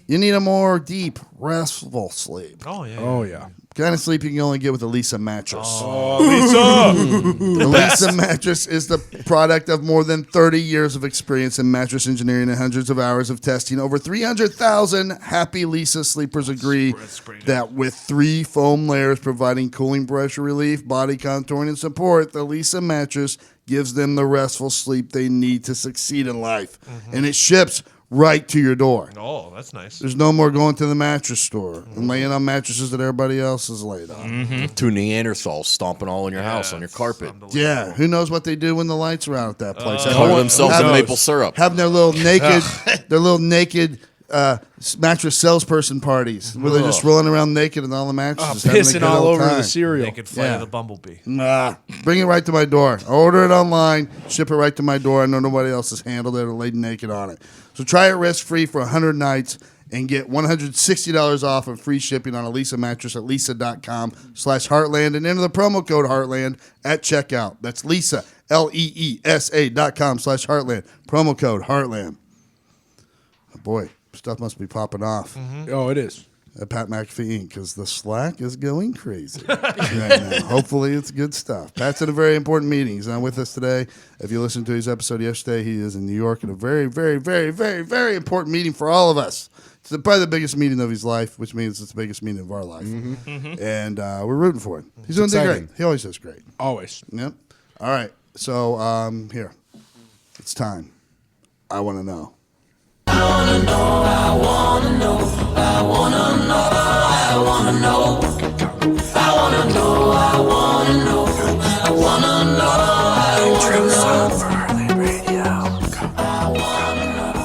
You need a more deep, restful sleep. Oh yeah. Oh yeah. Kind of sleep you can only get with a Lisa mattress. Lisa. The Lisa mattress is the product of more than 30 years of experience in mattress engineering and hundreds of hours of testing. Over 300,000 happy Lisa sleepers agree that with 3 foam layers providing cooling, pressure relief, body contouring, and support, the Lisa mattress gives them the restful sleep they need to succeed in life. And it ships right to your door. Oh, that's nice. There's no more going to the mattress store and laying on mattresses that everybody else is laid on. 2 Neanderthals stomping all in your house on your carpet. Yeah, who knows what they do when the lights are out at that place? Cover themselves in maple syrup. Having their little naked mattress salesperson parties where they're just rolling around naked in all the mattresses, having a Pissing good all old over time. the cereal. Naked flight Yeah. of the bumblebee. Nah, bring it right to my door. I order it online, ship it right to my door. I know nobody else has handled it or laid naked on it. So try it risk-free for 100 nights and get $160 off and free shipping on a Lisa mattress at lisa.com/Heartland and enter the promo code Heartland at checkout. That's Lisa, LEESA.com/Heartland. Promo code Heartland. Oh boy, stuff must be popping off. Oh, it is. At Pat McAfee Inc. because the Slack is going crazy right now. Hopefully, it's good stuff. Pat's in a very important meeting. He's not with us today. If you listened to his episode yesterday, he is in New York at a very, very, very, very, very important meeting for all of us. It's probably the biggest meeting of his life, which means it's the biggest meeting of our life. And we're rooting for him. He's doing exciting. great. He always does great. Always. Yep. All right. So here, it's time. I want to know.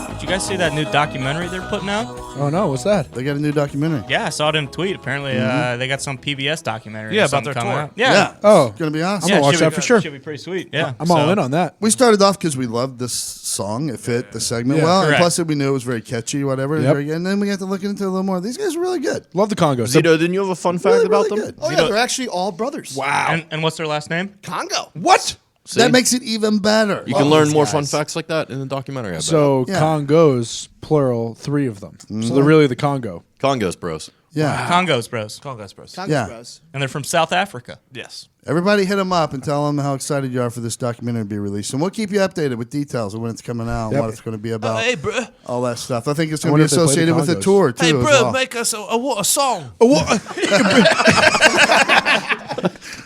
Did you guys see that new documentary they're putting out? Oh no, what's that? They got a new documentary. Yeah, I saw it in a tweet. Apparently, they got some PBS documentary. Yeah, or about something their coming tour. out. Yeah. Oh, It's going to be awesome. I'm gonna watch should that be- for sure. Should be pretty sweet. Yeah, I'm all in on that. We started off because we loved this song. It fit the segment Yeah. well. And Correct. plus, we knew it was very catchy, whatever. Yep. And then we got to look into it a little more. These guys are really good. Love the Congos. Zito, didn't you have a fun fact Really, about really them? good. Oh, yeah, they're actually all brothers. Wow. And what's their last name? Congo. What? See? That makes it even better. You can learn more fun facts like that in the documentary. I bet. So Yeah. Congos, plural, 3 of them. So they're really the Congo. Congos, bros. Yeah. Congos, bros. Congress bros. Congo's Yeah. bros. And they're from South Africa. Yes. Everybody hit them up and tell them how excited you are for this documentary to be released. And we'll keep you updated with details of when it's coming out and Yep. what it's going to be about. Hey, bro. All that stuff. I think it's I going to be wonder if they play the associated with the Congos. tour, too. Hey, as bro, well. make us a song.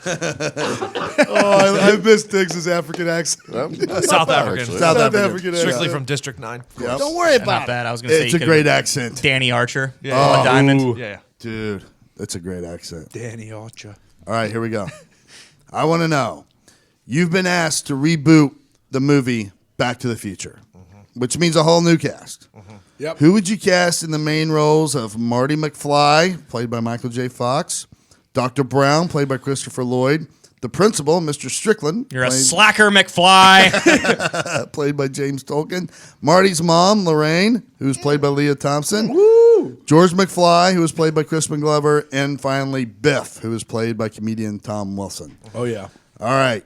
Oh, I miss Diggs' African accent. South African. Actually. South South African. African Strictly accent. from District 9. Yep. Don't worry Not about it. bad. I was going to say It's you a could've- great accent. Danny Archer. Yeah. On Diamond. Yeah. Dude, that's a great accent. Danny Archer. All right, here we go. I want to know. You've been asked to reboot the movie Back to the Future, which means a whole new cast. Yep. Who would you cast in the main roles of Marty McFly, played by Michael J. Fox, Dr. Brown, played by Christopher Lloyd, the principal, Mr. Strickland, You're a slacker, McFly. played by James Tolkien, Marty's mom, Lorraine, who's played by Leah Thompson, George McFly, who was played by Crispin Glover, and finally Biff, who was played by comedian Tom Wilson. Oh yeah. All right.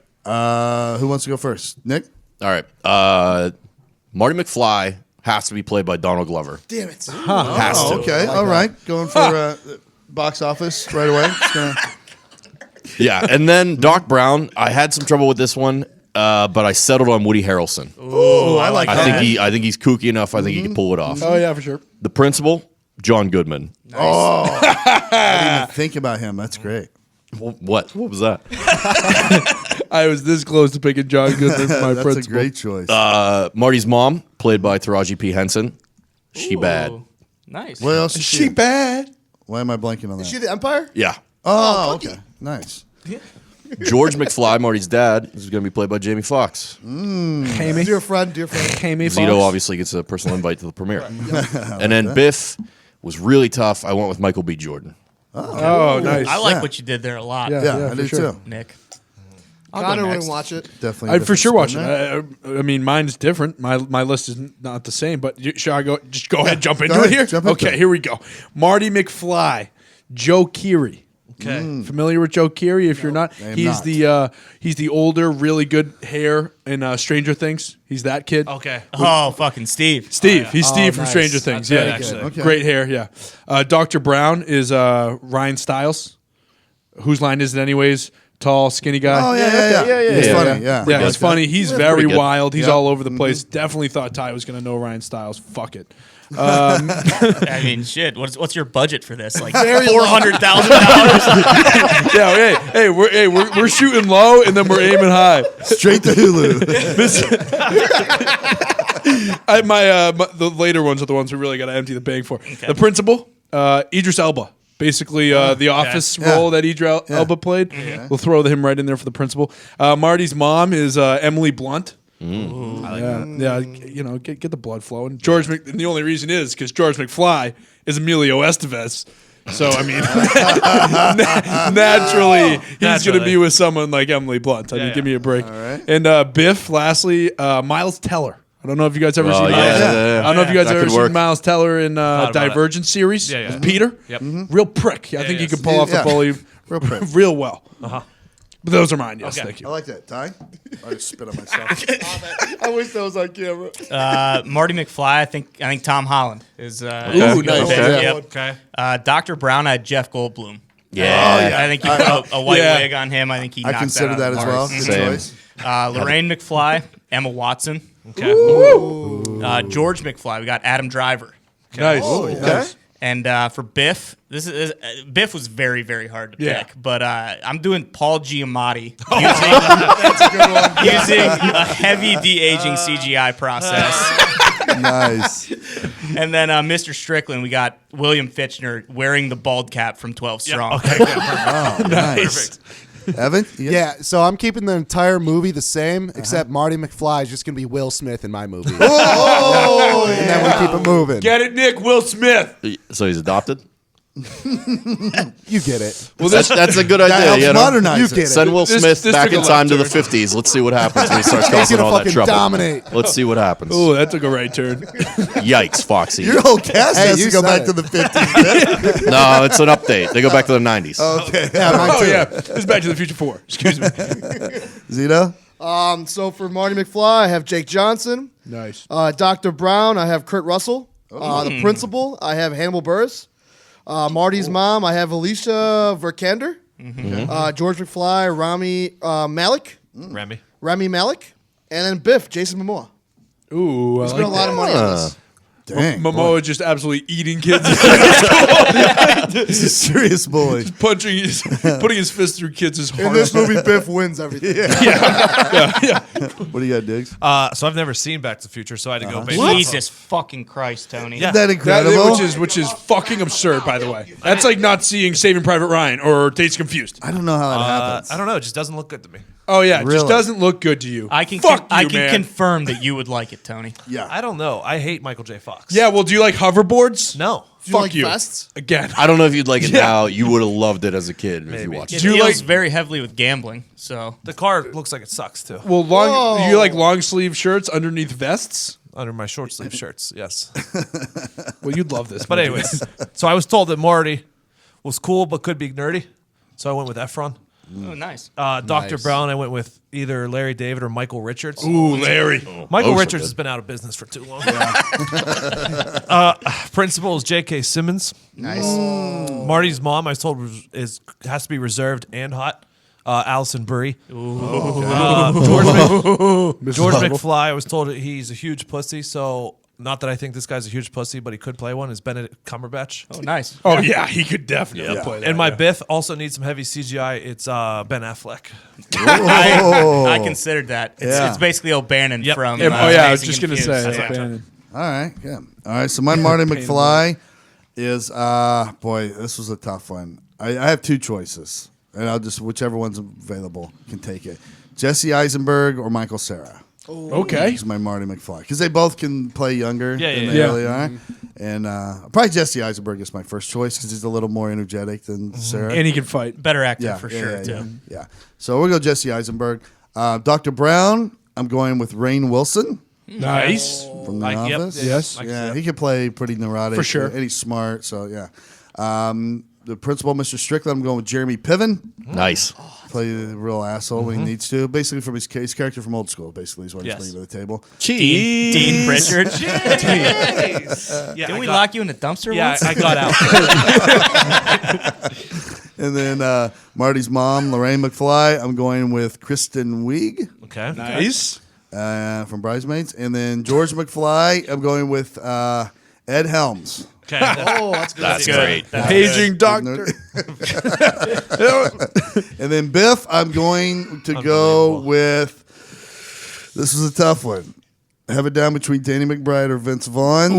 Who wants to go first? Nick? All right. Marty McFly has to be played by Donald Glover. Damn it. Has to. Okay. All right. Going for box office right away. Just gonna Yeah, and then Doc Brown. I had some trouble with this one, but I settled on Woody Harrelson. Ooh, I like that. I think he's kooky enough. I think he can pull it off. Oh yeah, for sure. The principal, John Goodman. I didn't even think about him. That's great. What was that? I was this close to picking John Goodman for my That's principal. a great choice. Marty's mom, played by Taraji P. Henson. She Ooh, bad. Nice. What else is She bad. Why am I blanking on that? Is she the Empire? Yeah. Oh, okay. Nice. George McFly, Marty's dad, is going to be played by Jamie Foxx. Hammy. Dear friend. Hammy Zito obviously gets a personal invite to the premiere. And then Biff was really tough. I went with Michael B. Jordan. Oh, nice. I like what you did there a lot, Yeah, I for do sure. too. Nick. I'll go Connor next. wouldn't watch it. Definitely. I'd for sure watch spin it. there. I mean, mine's different. My list is not the same. But should I go? Just go ahead, jump into ahead, it here. jump into Okay, it. here we go. Marty McFly, Joe Keery. Okay. Familiar with Joe Keery? If you're not, I am he's not. the older, really good hair in Stranger Things. He's that kid. Okay. Oh, fucking Steve. Steve. He's Steve from nice. Stranger Things. That's Yeah, good, actually. Okay. great hair. Yeah. Dr. Brown is Ryan Stiles. Whose line is it, anyways? Tall, skinny guy. Oh, yeah. He's yeah. funny. Yeah. Yeah, he's funny. He's very pretty good. wild. He's Yeah. all over the place. Definitely thought Ty was going to know Ryan Stiles. Fuck it. I mean, shit. What's your budget for this? Like Very $400,000. Yeah, we're shooting low and then we're aiming high. Straight to Hulu. The later ones are the ones we really got to empty the bank for. The principal, Idris Elba. Basically, the office role that Idris Elba played. We'll throw him right in there for the principal. Marty's mom is Emily Blunt. Yeah, you know, get the blood flowing. And the only reason is because George McFly is Emilio Estevez. So I mean, naturally, he's going to be with someone like Emily Blunt. I mean, give me a break. All right. And Biff, lastly, Miles Teller. I don't know if you guys ever seen Miles. yeah. I don't know if you guys That ever could seen work. Miles Teller in about it. Divergent series Yeah, yeah. with Peter. Yep. Real prick. I think he could pull off the Yeah. bully Real prick. real well. But those are mine. Yes, Okay. thank I you. like that. Ty? I just spit on myself. I wish that was on camera. Marty McFly. I think Tom Holland is. Ooh, is nice. okay. Yeah. Yep. Okay. Dr. Brown. I had Jeff Goldblum. Yeah. I think you put a white wig on him. I think he. I knocked consider that that out as of the well. park. Good Same. choice. Lorraine McFly, Emma Watson, Okay. George McFly. We got Adam Driver. Nice. Okay. And for Biff, Biff was very, very hard to Yeah. pick. But I'm doing Paul Giamatti That's using a heavy de-aging CGI process. nice. And then Mr. Strickland, we got William Fitchner wearing the bald cap from 12 Strong. Okay. Oh, nice. Evan? Yeah, so I'm keeping the entire movie the same, except Marty McFly is just going to be Will Smith in my movie. Oh, And then we keep it moving. Get it, Nick? Will Smith. So he's adopted? You get it. Well, That's a good That idea. helps You know? modernize You it. get it. Send Will This Smith back took in a time left to the turn. 50s. Let's see what happens when he starts He's causing gonna all that fucking trouble. dominate. Let's see what happens. Oh, that took a right turn. Yikes, Foxy. Your whole cast Hey, has you to go said back it. to the 50s. No, it's an update. They go back to the 90s. Okay. Oh yeah, this is Back to the Future 4. Excuse me. Zito? So for Marty McFly, I have Jake Johnson. Nice. Dr. Brown, I have Kurt Russell. The principal, I have Hannibal Buress. Marty's mom, I have Alicia Vikander. George McFly, Rami Malek. Remy. Malek. And then Biff, Jason Momoa. Ooh, I Spent a like lot of money on this. Dang. Momoa just absolutely eating kids, He's a serious bully. putting his fist through kids' In hearts. this movie, Biff wins everything. What do you got, Diggs? So I've never seen Back to the Future, so I had to go based Jesus fucking Christ, Tony. Yeah. Isn't that incredible? which is fucking absurd, by the way. That's like not seeing Saving Private Ryan or Days Confused. I don't know how that happens. I don't know. It just doesn't look good to me. Oh yeah, it just Really? doesn't look good to you. I can Fuck I you, can man. confirm that you would like it, Tony. Yeah. I don't know. I hate Michael J. Fox. Yeah, well, do you like hoverboards? No. Fuck like you. vests? Again. I don't know if you'd like it Yeah. now. You would have loved it as a kid if you watched It it. Do you deals like- very heavily with gambling, so The car looks like it sucks too. Well, Whoa. do you like long sleeve shirts underneath vests? Under my short sleeve shirts, yes. Well, you'd love this. But movie. anyways, so I was told that Marty was cool but could be nerdy, so I went with Efron. oh, nice. Dr. Brown, I went with either Larry David or Michael Richards. Ooh, Larry. Michael Those are Richards good. has been out of business for too long. Principal is J.K. Simmons. Nice. Marty's mom, I was told, has to be reserved and hot. Allison Brie. George George McFly, I was told he's a huge pussy, so not that I think this guy's a huge pussy, but he could play one, is Benedict Cumberbatch. Oh, nice. Oh, yeah, he could definitely play that. And my Biff also needs some heavy CGI. It's Ben Affleck. I considered that. Yeah. It's basically O'Bannon from. I was Amazing just going to Confused. say. Yeah. O'Bannon. All right, good. All right, so my Marty McFly is boy, this was a tough one. I have two choices, and I'll just whichever one's available can take it. Jesse Eisenberg or Michael Cera. Okay. He's my Marty McFly because they both can play younger than they yeah. really are, and probably Jesse Eisenberg is my first choice because he's a little more energetic than Cera. And he can fight. Better actor for sure, yeah, too. Yeah. So we'll go Jesse Eisenberg. Dr. Brown, I'm going with Rainn Wilson. Nice. From The Office. Yes. Yeah, he could play pretty neurotic. For sure. And he's smart, so yeah. The principal, Mr. Strickland, I'm going with Jeremy Piven. Nice. Play the real asshole when he needs to. Basically from his character from Old School, basically, is what he's bringing to the table. Dean Pritchard. Didn't we lock you in a dumpster once? I got out. And then Marty's mom, Lorraine McFly, I'm going with Kristen Wiig. Okay. Nice. From Bridesmaids. And then George McFly, I'm going with Ed Helms. Okay. That's good. That's great. Paging doctor. And then Biff, I'm going to go with. This is a tough one. I have it down between Danny McBride or Vince Vaughn.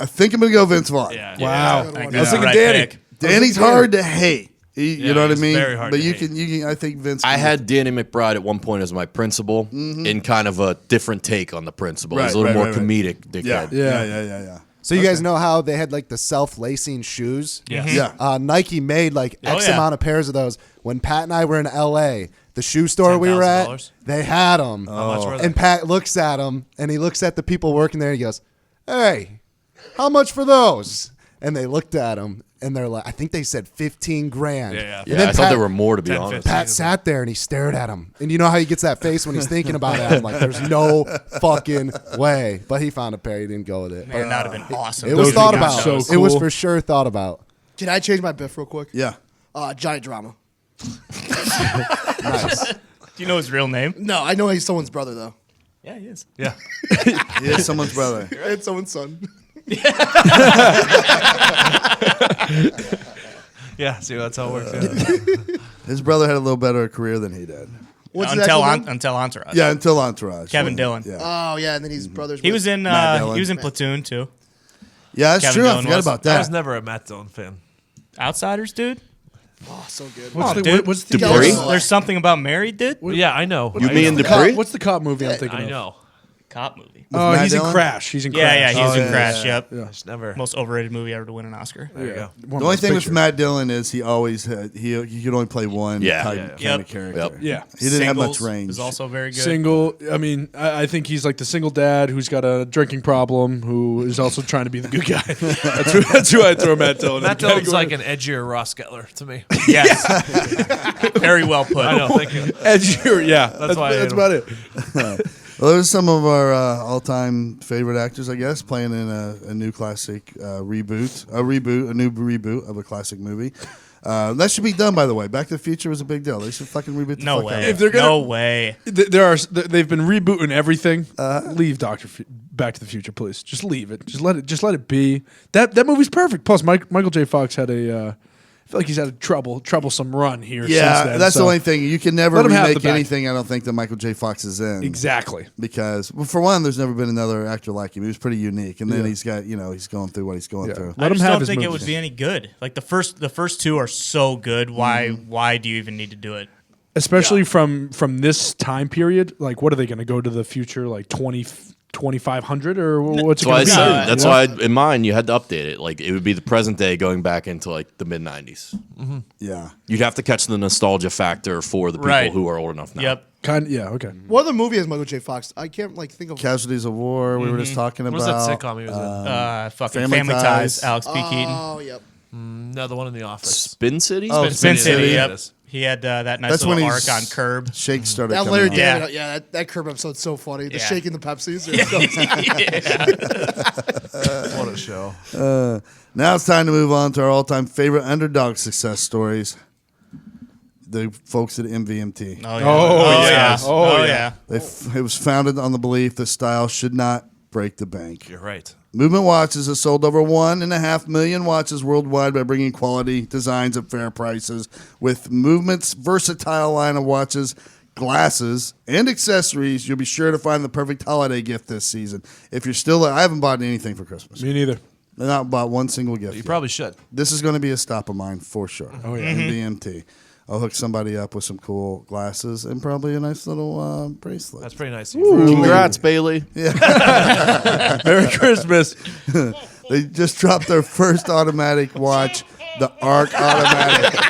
I think I'm going to go Vince Vaughn. Yeah. Wow. I was thinking Danny. Danny's hard to hate. You know what I he's mean? very hard but to you hate. can. I think Vince. I had Danny McBride at one point as my principal in kind of a different take on the principal. He's a little more comedic dickhead. Yeah. So you guys know how they had like the self-lacing shoes? Yes. Yeah. Nike made like X amount of pairs of those. When Pat and I were in LA, the shoe store we were at, $10,000? they had them. How much were they? And Pat looks at them, and he looks at the people working there, and he goes, "Hey, how much for those?" And they looked at him, and they're like, I think they said $15,000. Yeah. And Yeah, then I thought Pat- there were more, to be 10, honest. 15. Pat sat there and he stared at him. And you know how he gets that face when he's thinking about it? I'm like, there's no fucking way. But he found a pair. He didn't go with it. Man, that would have been awesome. It was Those thought would be about. so It was cool. for sure thought about. Can I change my Biff real quick? Yeah. Johnny Drama. Nice. Do you know his real name? No, I know he's someone's brother though. Yeah, he is. Yeah. He is someone's brother. And someone's son. Yeah. See, that's how it works. Yeah. His brother had a little better career than he did. What's his Until actual name? until Entourage. Yeah, until Entourage. Kevin Dillon. Yeah. Oh yeah, and then he's brothers. He with- was in Matt Dillon. he was in Platoon too. Yeah, that's Kevin true. I Dillon forgot was. about I that. was never a Matt Dillon fan. Outsiders, dude. Oh, so good. What's the dude. what's the Dupree? There's something about Married, dude. Yeah, I know. You I mean know. Dupree? What's the cop movie I'm thinking I of? know. Cop movie. Oh, Matt he's Dillon? in Crash. He's in Crash. Yeah, he was in yeah, Crash. yeah. Yep. Just never. Most overrated movie ever to win an Oscar. There you go. The only thing with Matt Dillon is he always had, he could only play one Yeah. type Yeah. kind Yep. of character. Yep. Yeah. He didn't have much Singles range. Was also very good. Single. I mean, I think he's like the single dad who's got a drinking problem who is also trying to be the good guy. That's who I throw Matt Dillon. Matt in. Dillon's like an edgier Ross Gettler to me. Yes. Very well put. I know. Thank you. edgier. Yeah, that's why I that's hate about it. Well, those are some of our all-time favorite actors, I guess, playing in a new classic reboot, a new reboot of a classic movie. That should be done, by the way. Back to the Future was a big deal. They should fucking reboot the No fuck out of way. it. If they're gonna- No way. They've been rebooting everything. Leave Back to the Future, please. Just leave it. Just let it be. That movie's perfect. Plus, Michael J. Fox had I feel like he's had a troublesome run here. Yeah, since then, that's the so- only thing. You can never Let him have the remake back. anything, I don't think, that Michael J. Fox is in. Exactly. Because, well, for one, there's never been another actor like him. He was pretty unique. And then Yeah. he's got, he's going through what he's going through. Let I him just have don't his think it movies. would be any good. Like the first two are so good. Why do you even need to do it? Especially from this time period. Like, what are they going to go to the future? Like 2500 or what's it That's why I going to be? said. That's why in mine you had to update it. Like it would be the present day going back into like the mid '90s. Yeah. You'd have to catch the nostalgia factor for the people Right. who are old enough now. Yep. Yeah. Okay. What other movie has Michael J. Fox? I can't think of. Casualties of War, we were just talking What about. was that sitcom he was in? Fucking Family Family Ties. Ties. Alex P. Keaton. Oh, yep. No, the one in the office. Spin City. Oh, Spin City. City. Yep. He had that nice That's when little he's- arc on Curb. Shake started That coming Larry out. Yeah. David, that Curb episode's so funny. The Yeah. shaking the Pepsis. What a show. Now it's time to move on to our all-time favorite underdog success stories. the folks at MVMT. Oh yeah. It was founded on the belief that style should not break the bank. You're right. Movement Watches has sold over 1.5 million watches worldwide by bringing quality designs at fair prices. With Movement's versatile line of watches, glasses, and accessories, you'll be sure to find the perfect holiday gift this season. If you're still, I haven't bought anything for Christmas. Me neither. I've not bought one single gift. You probably should. This is going to be a stop of mine for sure. Oh, yeah. MVMT. I'll hook somebody up with some cool glasses and probably a nice little bracelet. That's pretty nice. Congrats, Bailey. Merry Christmas. They just dropped their first automatic watch, the Arc Automatic.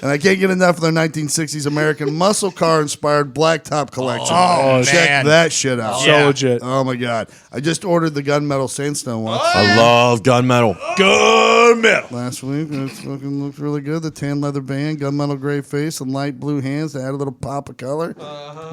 And I can't get enough of their 1960s American muscle car inspired blacktop collection. Oh, check man. that shit out. So legit. Oh my god! I just ordered the gunmetal sandstone watch I love gunmetal. Gunmetal. last week. It fucking looks really good. The tan leather band, gunmetal gray face, and light blue hands to add a little pop of color.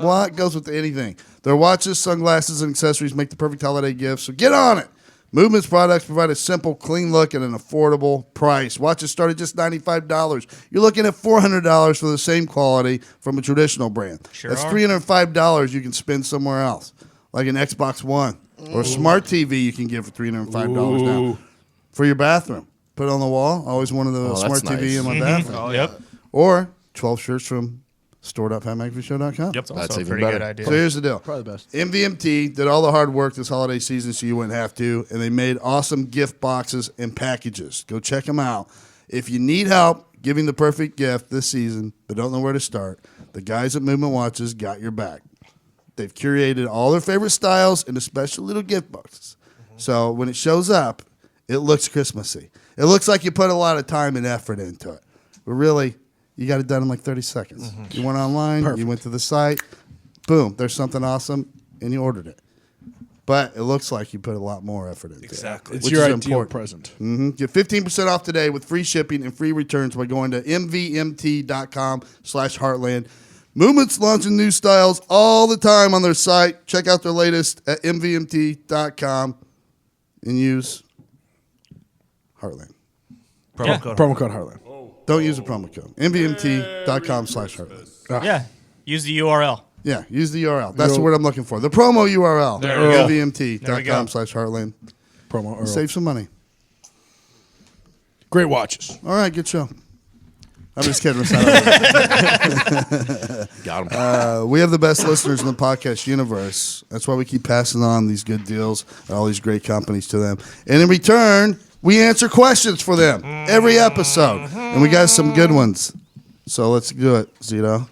What goes with anything? Their watches, sunglasses, and accessories make the perfect holiday gift. So get on it. Movement's products provide a simple, clean look at an affordable price. Watches start at just $95. You're looking at $400 for the same quality from a traditional brand. Sure That's are. $305 you can spend somewhere else, like an Xbox One or a smart TV you can get for $305 now for your bathroom. Put it on the wall. I always wanted the smart that's TV nice. in my bathroom. Oh, yep. Or 12 shirts from store.patmcafeeshow.com. Yep. That's That's a even pretty better. good idea. So here's the deal. Probably the best. MVMT did all the hard work this holiday season so you wouldn't have to, and they made awesome gift boxes and packages. Go check them out. If you need help giving the perfect gift this season but don't know where to start, the guys at Movement Watches got your back. They've curated all their favorite styles into special little gift boxes. So when it shows up, it looks Christmassy. It looks like you put a lot of time and effort into it. But really, you got it done in like 30 seconds. You went online, you went to the site, boom, there's something awesome, and you ordered it. But it looks like you put a lot more effort into Exactly. it. It's which your is ideal important. present. Get 15% off today with free shipping and free returns by going to mvmt.com/heartland. Movement's launching new styles all the time on their site. Check out their latest at mvmt.com and use Heartland. Promo code. Promo code Heartland. Don't use the promo code. mvmt.com/Heartland. Yeah. Use the URL. Yeah, use the URL. That's the word I'm looking for. The promo URL. There we go. mvmt.com/Heartland. Promo Earl. Save some money. Great watches. All right, good show. I'm just kidding. Got him. We have the best listeners in the podcast universe. That's why we keep passing on these good deals and all these great companies to them. And in return, we answer questions for them every episode. And we got some good ones. So let's do it, Zito.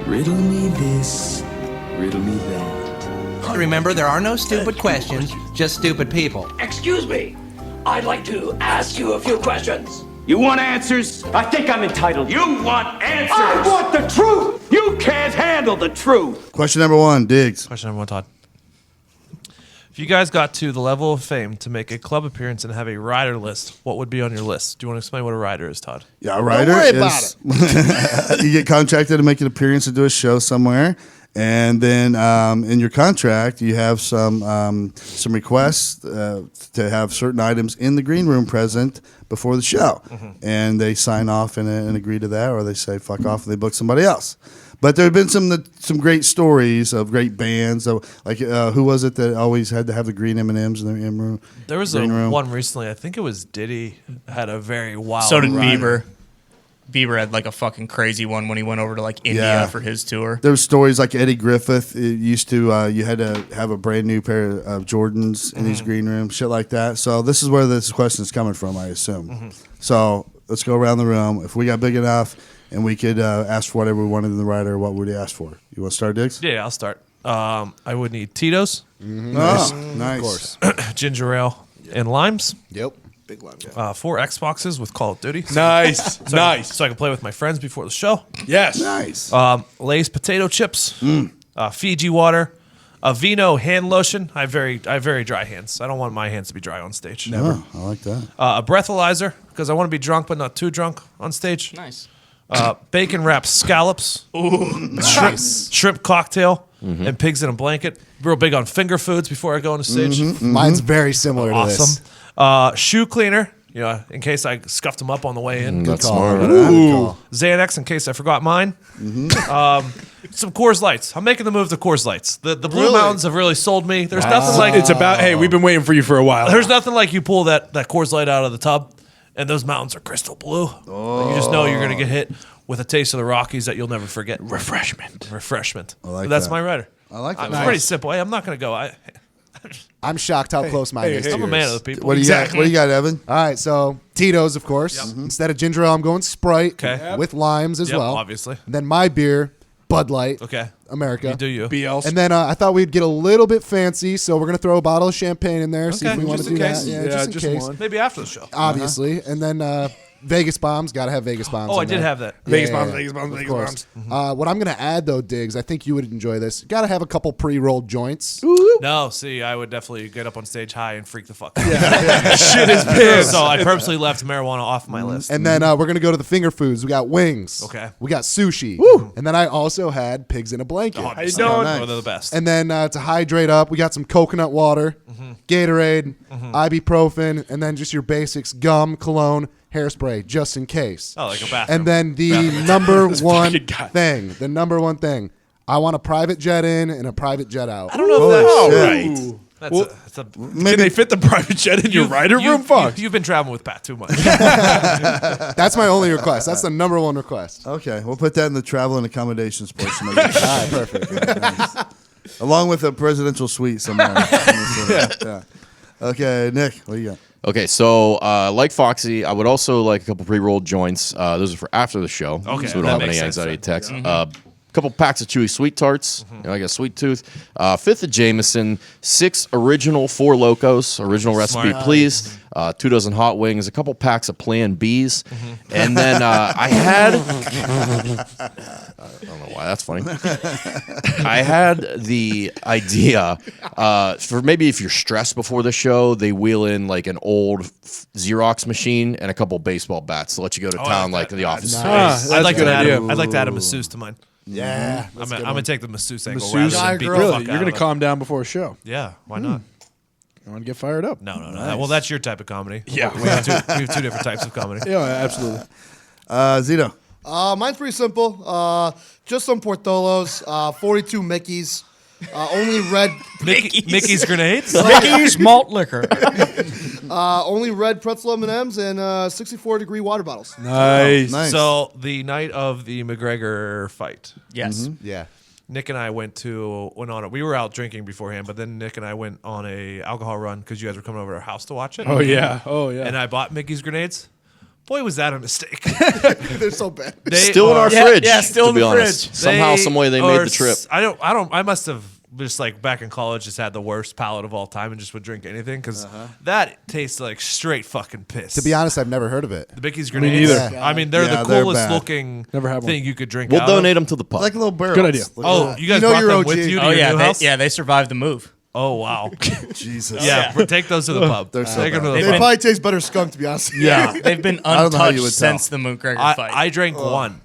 Riddle me this, riddle me that. Remember, there are no stupid questions, just stupid people. Excuse me. I'd like to ask you a few questions. You want answers? I think I'm entitled. You want answers? I want the truth. You can't handle the truth. Question number 1, Diggs. Question number 1, Todd. If you guys got to the level of fame to make a club appearance and have a rider list, what would be on your list? Do you want to explain what a rider is, Todd? Yeah, a writer worry is you get contracted to make an appearance and do a show somewhere, and then in your contract you have some requests to have certain items in the green room present before the show, and they sign off and agree to that, or they say fuck off and they book somebody else. But there have been some great stories of great bands. Like who was it that always had to have the green M&Ms in their room? There was one recently. I think it was Diddy had a very wild. So did rider. Bieber. Bieber had like a fucking crazy one when he went over to like India for his tour. There were stories like Eddie Griffith. It used to you had to have a brand new pair of Jordans in his green room, shit like that. So this is where this question is coming from, I assume. So let's go around the room. If we got big enough and we could ask for whatever we wanted in the rider, what would you ask for? You want to start, Diggs? Yeah, I'll start. I would need Tito's, Nice. Of course. ginger ale, and limes. Yep. Big lime guy. 4 Xboxes with Call of Duty. Nice. Nice. So I can play with my friends before the show. Yes. Nice. Lay's potato chips, Fiji water, a Vino hand lotion. I have very dry hands. I don't want my hands to be dry on stage. Oh, I like that. A breathalyzer because I want to be drunk but not too drunk on stage. Nice. Bacon wrapped scallops. Shrimp cocktail and pigs in a blanket. Real big on finger foods before I go on the stage. Mine's very similar to this. Awesome. Shoe cleaner in case I scuffed them up on the way in. Good That's call. smart. Good call. Xanax in case I forgot mine. Some Coors Lights. I'm making the move to Coors Lights. The Blue Really? Mountains have really sold me. There's nothing like It's about, hey, we've been waiting for you for a while. There's nothing like you pull that Coors Light out of the tub, and those mountains are crystal blue. You just know you're going to get hit with a taste of the Rockies that you'll never forget. Refreshment. I like That's that. my rider. I like that. It's pretty simple. Hey, I'm not going to go. I'm shocked how close mine is. to I'm a man of yours. the people. What do you got? What do you got, Evan? All right, so Tito's, of course. Instead of ginger ale, I'm going Sprite Okay. with limes as Yep, well. obviously. And then my beer, Bud Light. Okay. America. You do you. BLs. And then I thought we'd get a little bit fancy, so we're going to throw a bottle of champagne in there, see if we want to just do in that. case. Yeah, Yeah, just in just case. one. Maybe after the show. Obviously. And then Vegas Bombs. Got to have Vegas Bombs. Oh, I in did there. have that. Vegas Yeah, Bombs, yeah, Vegas Bombs, of Vegas course. Bombs. What I'm going to add, though, Diggs, I think you would enjoy this. Got to have a couple pre-rolled joints. No, see, I would definitely get up on stage high and freak the fuck out. Shit is pissed. So I purposely left marijuana off my list. And then we're going to go to the finger foods. We got wings. Okay. We got sushi. And then I also had pigs in a blanket. How you doing? They're the best. And then to hydrate up, we got some coconut water, Gatorade, ibuprofen, and then just your basics: gum, cologne, hairspray, just in case. Oh, like a bathroom. And then the number one fucking guy. thing, I want a private jet in and a private jet out. I don't know if Holy that's shit. right. That's a Can they fit the private jet in your rider room? Fuck. You've been traveling with Pat too much. That's my only request. That's the number one request. Okay, we'll put that in the travel and accommodations portion of it. All right, perfect. Nice. Along with a presidential suite somewhere. Yeah. Okay, Nick, what do you got? Okay, so like Foxy, I would also like a couple pre-rolled joints. Those are for after the show, Okay, so we don't that have any makes sense anxiety then. attacks. Couple packs of Chewy Sweet Tarts. I got Sweet Tooth. Fifth of Jameson. 6 original 4 Locos. Original recipe, Smart. please. 2 dozen hot wings. A couple packs of Plan Bs. And then I had... I don't know why that's funny. I had the idea for maybe if you're stressed before the show, they wheel in like an old Xerox machine and a couple baseball bats to let you go to town like the office. That's I'd like a good to idea. I'd like to add a masseuse to mine. Yeah. I'm gonna take the masseuse angle. Masseuse? rather than beat the Really? fuck You're out going of to it. calm down before a show. Yeah, why not? I want to get fired up. No. Well, that's your type of comedy. Yeah. we have two different types of comedy. Yeah, absolutely. Zito. Mine's pretty simple. Just some Portolos, 42 Mickeys, only red, Mickey's grenades. Mickey's malt liquor. only red pretzel M&Ms, and 64-degree water bottles. Nice. Nice. So the night of the McGregor fight, Yes. Yeah. Nick and I went on it. We were out drinking beforehand, but then Nick and I went on a alcohol run because you guys were coming over to our house to watch it. Oh, yeah. Oh, yeah. And I bought Mickey's grenades. Boy, was that a mistake. They're so bad. They Still in our Yeah, fridge. yeah, still to in be the honest. fridge. Somehow, some way, they made the trip. I must have just like back in college just had the worst palate of all time and just would drink anything because that tastes like straight fucking piss. To be honest, I've never heard of it. the Mickey's grenades. neither. I mean, they're Yeah, the they're coolest bad. looking Never had one. thing you could drink. We'll out donate of. them to the pub. Like little barrels. Good idea. Look at Oh, that. you guys know brought you're them OG. with you to Oh your yeah, new house? they survived the move. Oh wow. Jesus. Yeah, take those to the pub. They're so Take them to bad. the They pub. probably taste better skunk, to be honest. Yeah, they've been don't know how you untouched would tell. since the McGregor fight. I drank one,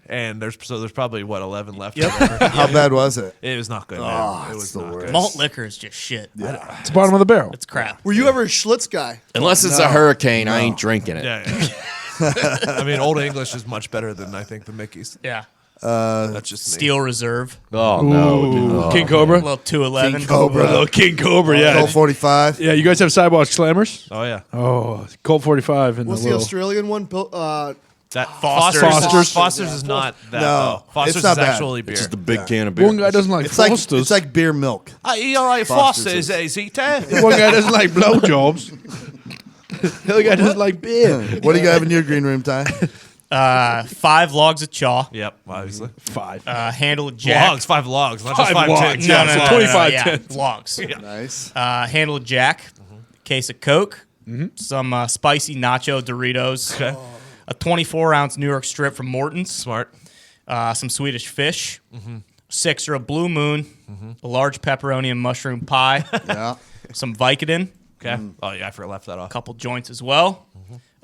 and there's probably 11 left. How bad was it? It was not good. Oh, man. It it's was the not worst. good. Malt liquor is just shit. It's the bottom of the barrel. It's crap. Were you ever a Schlitz guy? Unless it's a hurricane, I ain't drinking it. Yeah. I mean, Old English is much better than I think the Mickey's. Yeah. That's just me. Steel Reserve. Oh, no. dude. Ooh, Oh. King Cobra. A little 211. Cobra. Oh, King Cobra, yeah. Colt 45. Yeah, you guys have sidewalk slammers? Oh yeah. Oh, Colt 45 and What's the the little... Australian one? That Foster's. Foster's is not that. No, Foster's it's not is bad. actually beer. It's just a big can of beer. One guy doesn't like It's like Foster's. it's like beer milk. All right, Foster's Foster's is it? One guy doesn't like blowjobs. The other guy doesn't like beer. What do you have in your green room, Ty? 5 logs of chaw. Yep, obviously. 5. Handle of Jack. Logs, 5 logs, not just 5 5 logs. tins. No, Yeah, no, so no, 25 yeah, tins. logs. Nice. Handle of Jack. Case of Coke. Some spicy nacho Doritos. Okay. A 24-ounce New York strip from Morton's. Smart. Some Swedish fish. 6er of Blue Moon. A large pepperoni and mushroom pie. Yeah. Some Vicodin. Okay. Oh yeah, I left that off. A couple joints as well.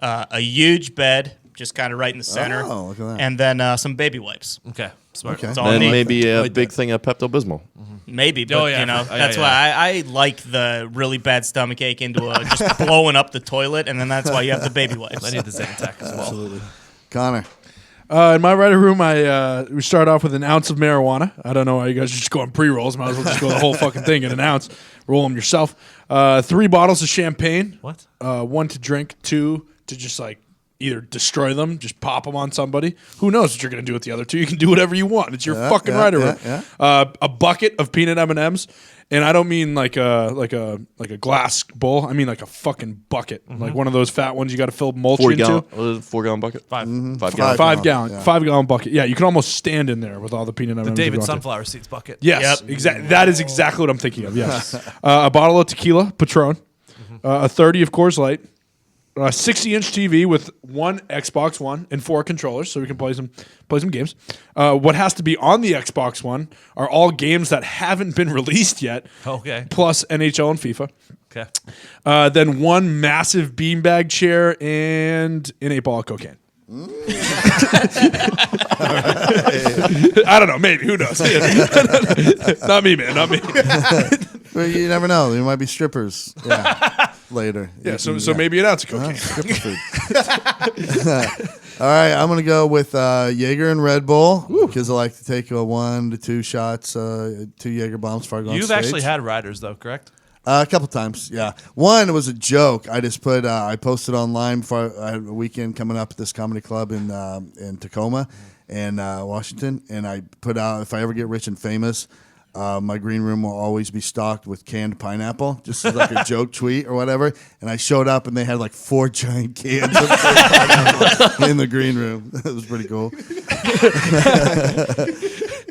A huge bed, just kind of right in the center. Oh, look at that. And then some baby wipes. Okay. Smart. Okay. That's all I And need. maybe a big thing of Pepto-Bismol. Maybe, but that's why I like the really bad stomach ache into just blowing up the toilet, and then that's why you have the baby wipes. I need the Zantac as well. Absolutely. Connor. In my writer room, we start off with an ounce of marijuana. I don't know why you guys are just going pre-rolls. Might as well just go the whole fucking thing in an ounce. Roll them yourself. 3 bottles of champagne. What? 1 to drink, 2 to just like either destroy them, just pop them on somebody. Who knows what you're going to do with the other 2? You can do whatever you want. It's your fucking writer room. A bucket of peanut M&Ms. And I don't mean like a glass bowl. I mean like a fucking bucket, like one of those fat ones you got to fill mulch into. 4-gallon bucket. 5 5 gallon. 5 gallon bucket. Yeah, you can almost stand in there with all the peanut M&Ms. The David Sunflower Seeds bucket. Yes, exactly. That is exactly what I'm thinking of. Yes, a bottle of tequila, Patron, a 30 of Coors Light, a 60-inch TV with 1 Xbox One and 4 controllers, so we can play some games. What has to be on the Xbox One are all games that haven't been released yet. Okay. Plus NHL and FIFA. Okay. Then 1 massive beanbag chair and an 8-ball of cocaine. I don't know. Maybe. Who knows? Not me, man. Not me. Well, you never know. There might be strippers. Yeah. Later. Yeah. So maybe an ounce of cocaine. Stripper food. All right. I'm gonna go with Jaeger and Red Bull because I like to take 1 to 2 shots, 2 Jaeger bombs before I go on You've stage. actually had riders though, correct? A couple times, yeah. One was a joke. I just put. I posted online before I had a weekend coming up at this comedy club in Tacoma, and Washington, and I put out if I ever get rich and famous, my green room will always be stocked with canned pineapple, just as like a joke tweet or whatever. And I showed up, and they had like 4 giant cans of pineapple in the green room. It was pretty cool.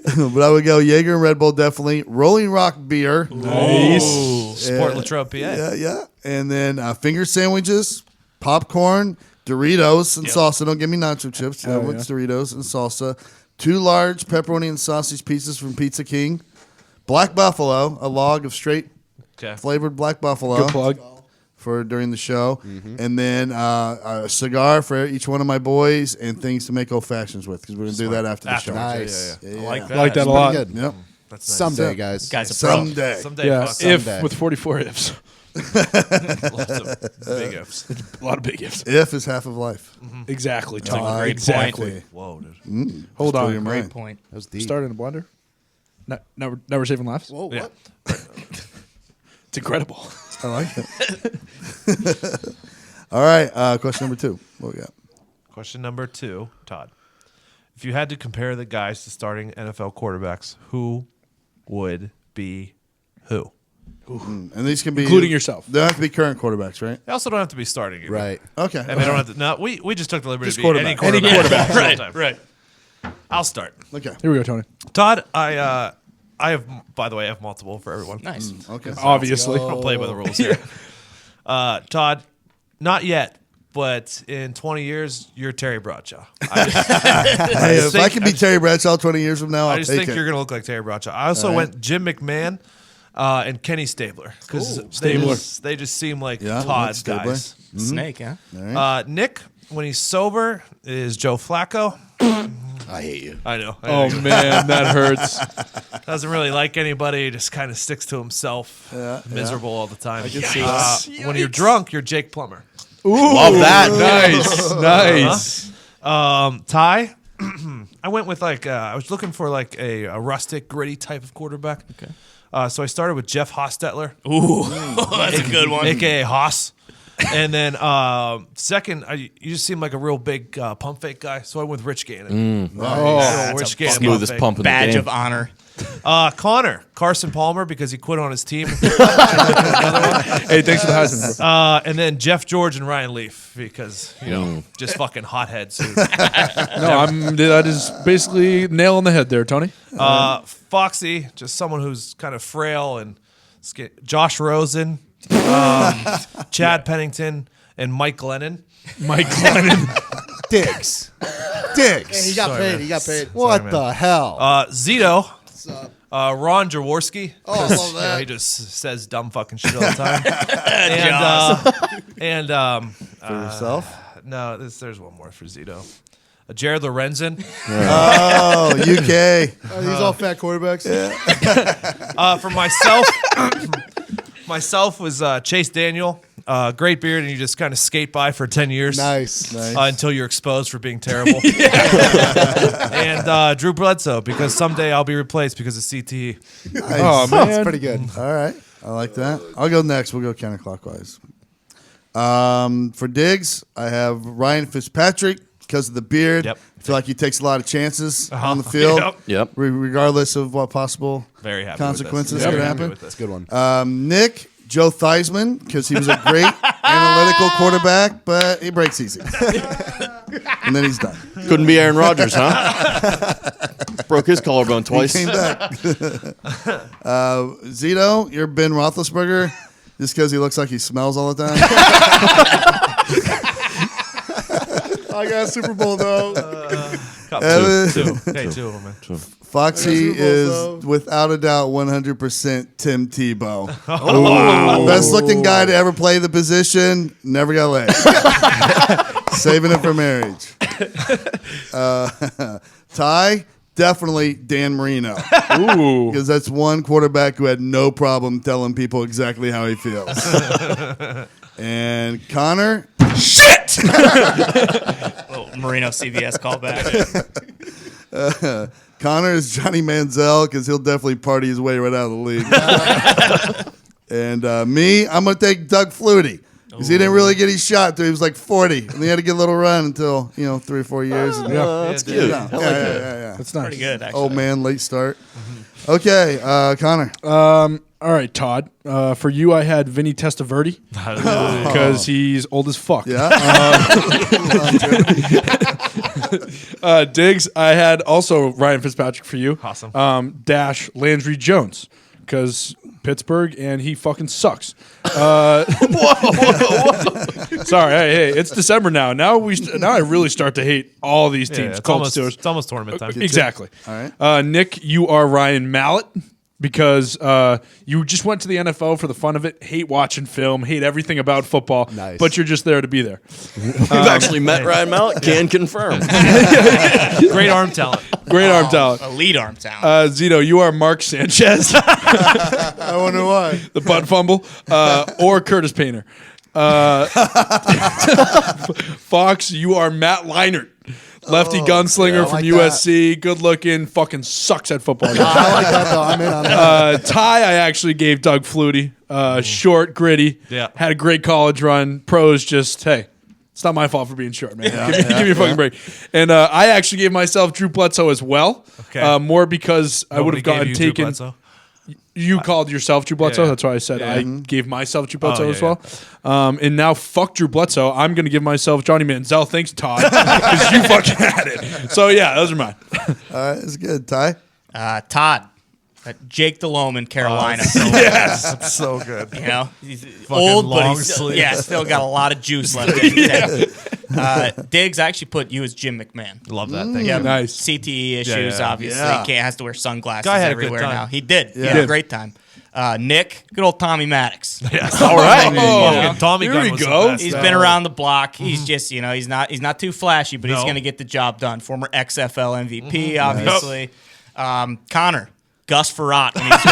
But I would go Jaeger and Red Bull definitely. Rolling Rock beer. Nice. Sport Latrobe, PA. Yeah. And then finger sandwiches, popcorn, Doritos and salsa. Don't give me nacho chips. It's Doritos and salsa. 2 large pepperoni and sausage pieces from Pizza King. Black Buffalo, a log of straight flavored Black Buffalo. Good plug. For during the show. And then a cigar for each one of my boys and things to make old fashions with because we're going to do that after the show. Nice. Yeah. I like that. I like that a lot. Good. Yep. That's nice. Someday, guys. Someday. Someday. Yeah. Fuck. If Someday. with 44 ifs. Lots of big ifs. A lot of big ifs. If is half of life. Exactly, That's a Todd. great Exactly. point. Whoa, dude. Hold Still on. your Great mind. point. That was deep. Start in a blender. Now we're saving laughs. Whoa, what? Yeah. It's incredible. I like it. All right. Question number 2. What we got? Question number 2, Todd. If you had to compare the guys to starting NFL quarterbacks, who would be who? And these can be Including yourself. They don't have to be current quarterbacks, right? They also don't have to be starting. Either. Right. Okay. And they don't have to. No, we just took the liberty Just to be any quarterback. quarterback. Any quarterback. Right. I'll start. Okay. Here we go, Tony. Todd, I have, by the way, I have multiple for everyone. Nice. Okay. Obviously. I don't play by the rules here. Todd, not yet, but in 20 years, you're Terry Bradshaw. Hey, if I can be Terry Bradshaw 20 years from now, I I'll just take think it. you're going to look like Terry Bradshaw. I also went Jim McMahon and Kenny Stabler because they just seem like Todd Stabler. guys. Snake, huh? Nick, when he's sober, is Joe Flacco. I hate you. I know. Oh, man, that hurts. Doesn't really like anybody. Just kind of sticks to himself. Miserable all the time. When you're drunk, you're Jake Plummer. Ooh, Love that. Nice. Ty, I went with I was looking for a rustic, gritty type of quarterback. Okay. So I started with Jeff Hostetler. Ooh, that's a good one. AKA Haas. And then second, you just seem like a real big pump fake guy. So I went with Rich Gannon. Rich Gannon. Smoothest pump in the Badge game. of honor. Carson Palmer because he quit on his team. Hey, thanks for the Heisman. And then Jeff George and Ryan Leaf because just fucking hotheads. No, that is basically nail on the head there, Tony. Foxy, just someone who's kind of frail and Josh Rosen, Chad Pennington, and Mike Glennon. Mike Glennon. Diggs. Hey, he got paid. He got paid. What the hell? Zito. What's up? Ron Jaworski. Oh, I love that. He just says dumb fucking shit all the time. For yourself? No, there's one more for Zito. Jared Lorenzen. Oh, UK. These all fat quarterbacks. For myself was Chase Daniel. Great beard, and you just kind of skate by for 10 years. Nice. Until you're exposed for being terrible. And Drew Bledsoe, because someday I'll be replaced because of CTE. Nice. Oh, man. That's pretty good. All right. I like that. I'll go next. We'll go counterclockwise. For Diggs, I have Ryan Fitzpatrick because of the beard. Yep. I feel like he takes a lot of chances on the field, Yep. regardless of what possible Very happy consequences with this. could Very happen. happy with this. Good one. Nick, Joe Theismann, because he was a great analytical quarterback, but he breaks easy. And then he's done. Couldn't be Aaron Rodgers, huh? Broke his collarbone twice. He came back. Zito, you're Ben Roethlisberger, just because he looks like he smells all the time. I got a Super Bowl though. Two. Hey, two of them, man. Foxy Super Bowl, is, though. without a doubt, 100% Tim Tebow. Best looking guy to ever play the position. Never got laid. Saving it for marriage. Ty, definitely Dan Marino. Ooh. Because that's one quarterback who had no problem telling people exactly how he feels. And Connor, shit! Little Marino CVS callback. Connor is Johnny Manziel because he'll definitely party his way right out of the league. And me, I'm going to take Doug Flutie because he didn't really get his shot until he was like 40. And he had to get a little run until, 3 or 4 years. And That's cute. Yeah. I like that. That's nice. Pretty good, actually. Old man, late start. Okay, Connor. All right, Todd. For you, I had Vinny Testaverde because he's old as fuck. Yeah. Diggs, I had also Ryan Fitzpatrick for you. Awesome. Dash Landry Jones because Pittsburgh and he fucking sucks. Sorry, hey, it's December now. Now I really start to hate all these teams. It's almost tournament time. Exactly. All right. Nick, you are Ryan Mallett. Because you just went to the NFL for the fun of it, hate watching film, hate everything about football, Nice. but you're just there to be there. We've actually met Ryan Mallett. Can confirm. Great arm talent. Great arm talent. Elite arm talent. Zito, you are Mark Sanchez, I wonder why. the butt fumble, or Curtis Painter. Fox, you are Matt Leinart. Lefty gunslinger from like USC, good looking, fucking sucks at football. I like that though. I'm in on that. Ty, I actually gave Doug Flutie. Short, gritty. Yeah. Had a great college run. Pros, just, hey, it's not my fault for being short, man. Give me a fucking break. And I actually gave myself Drew Bledsoe as well. Okay. More because I would have gotten taken. You called yourself Drew Bledsoe. Yeah. That's why I said I gave myself Drew Bledsoe as yeah, well. And now, fuck Drew Bledsoe. I'm going to give myself Johnny Manziel. Thanks, Todd, because you fucking had it. So, yeah, those are mine. All right, that's good. Ty? Todd. Jake DeLome, Carolina. That's so good. He's old, but he's still got a lot of juice left in him. Diggs, I actually put you as Jim McMahon. Love that thing. Yeah, Nice. CTE issues, obviously. Yeah. Has to wear sunglasses Guy had a good everywhere time. now. He did. Yeah. He had a great time. Nick, good old Tommy Maddox. All right. Oh, Tommy here gun we was go. the best. He's been around the block. He's just, he's not too flashy, but he's No. going to get the job done. Former XFL MVP, obviously. Connor. Gus Farrat when he's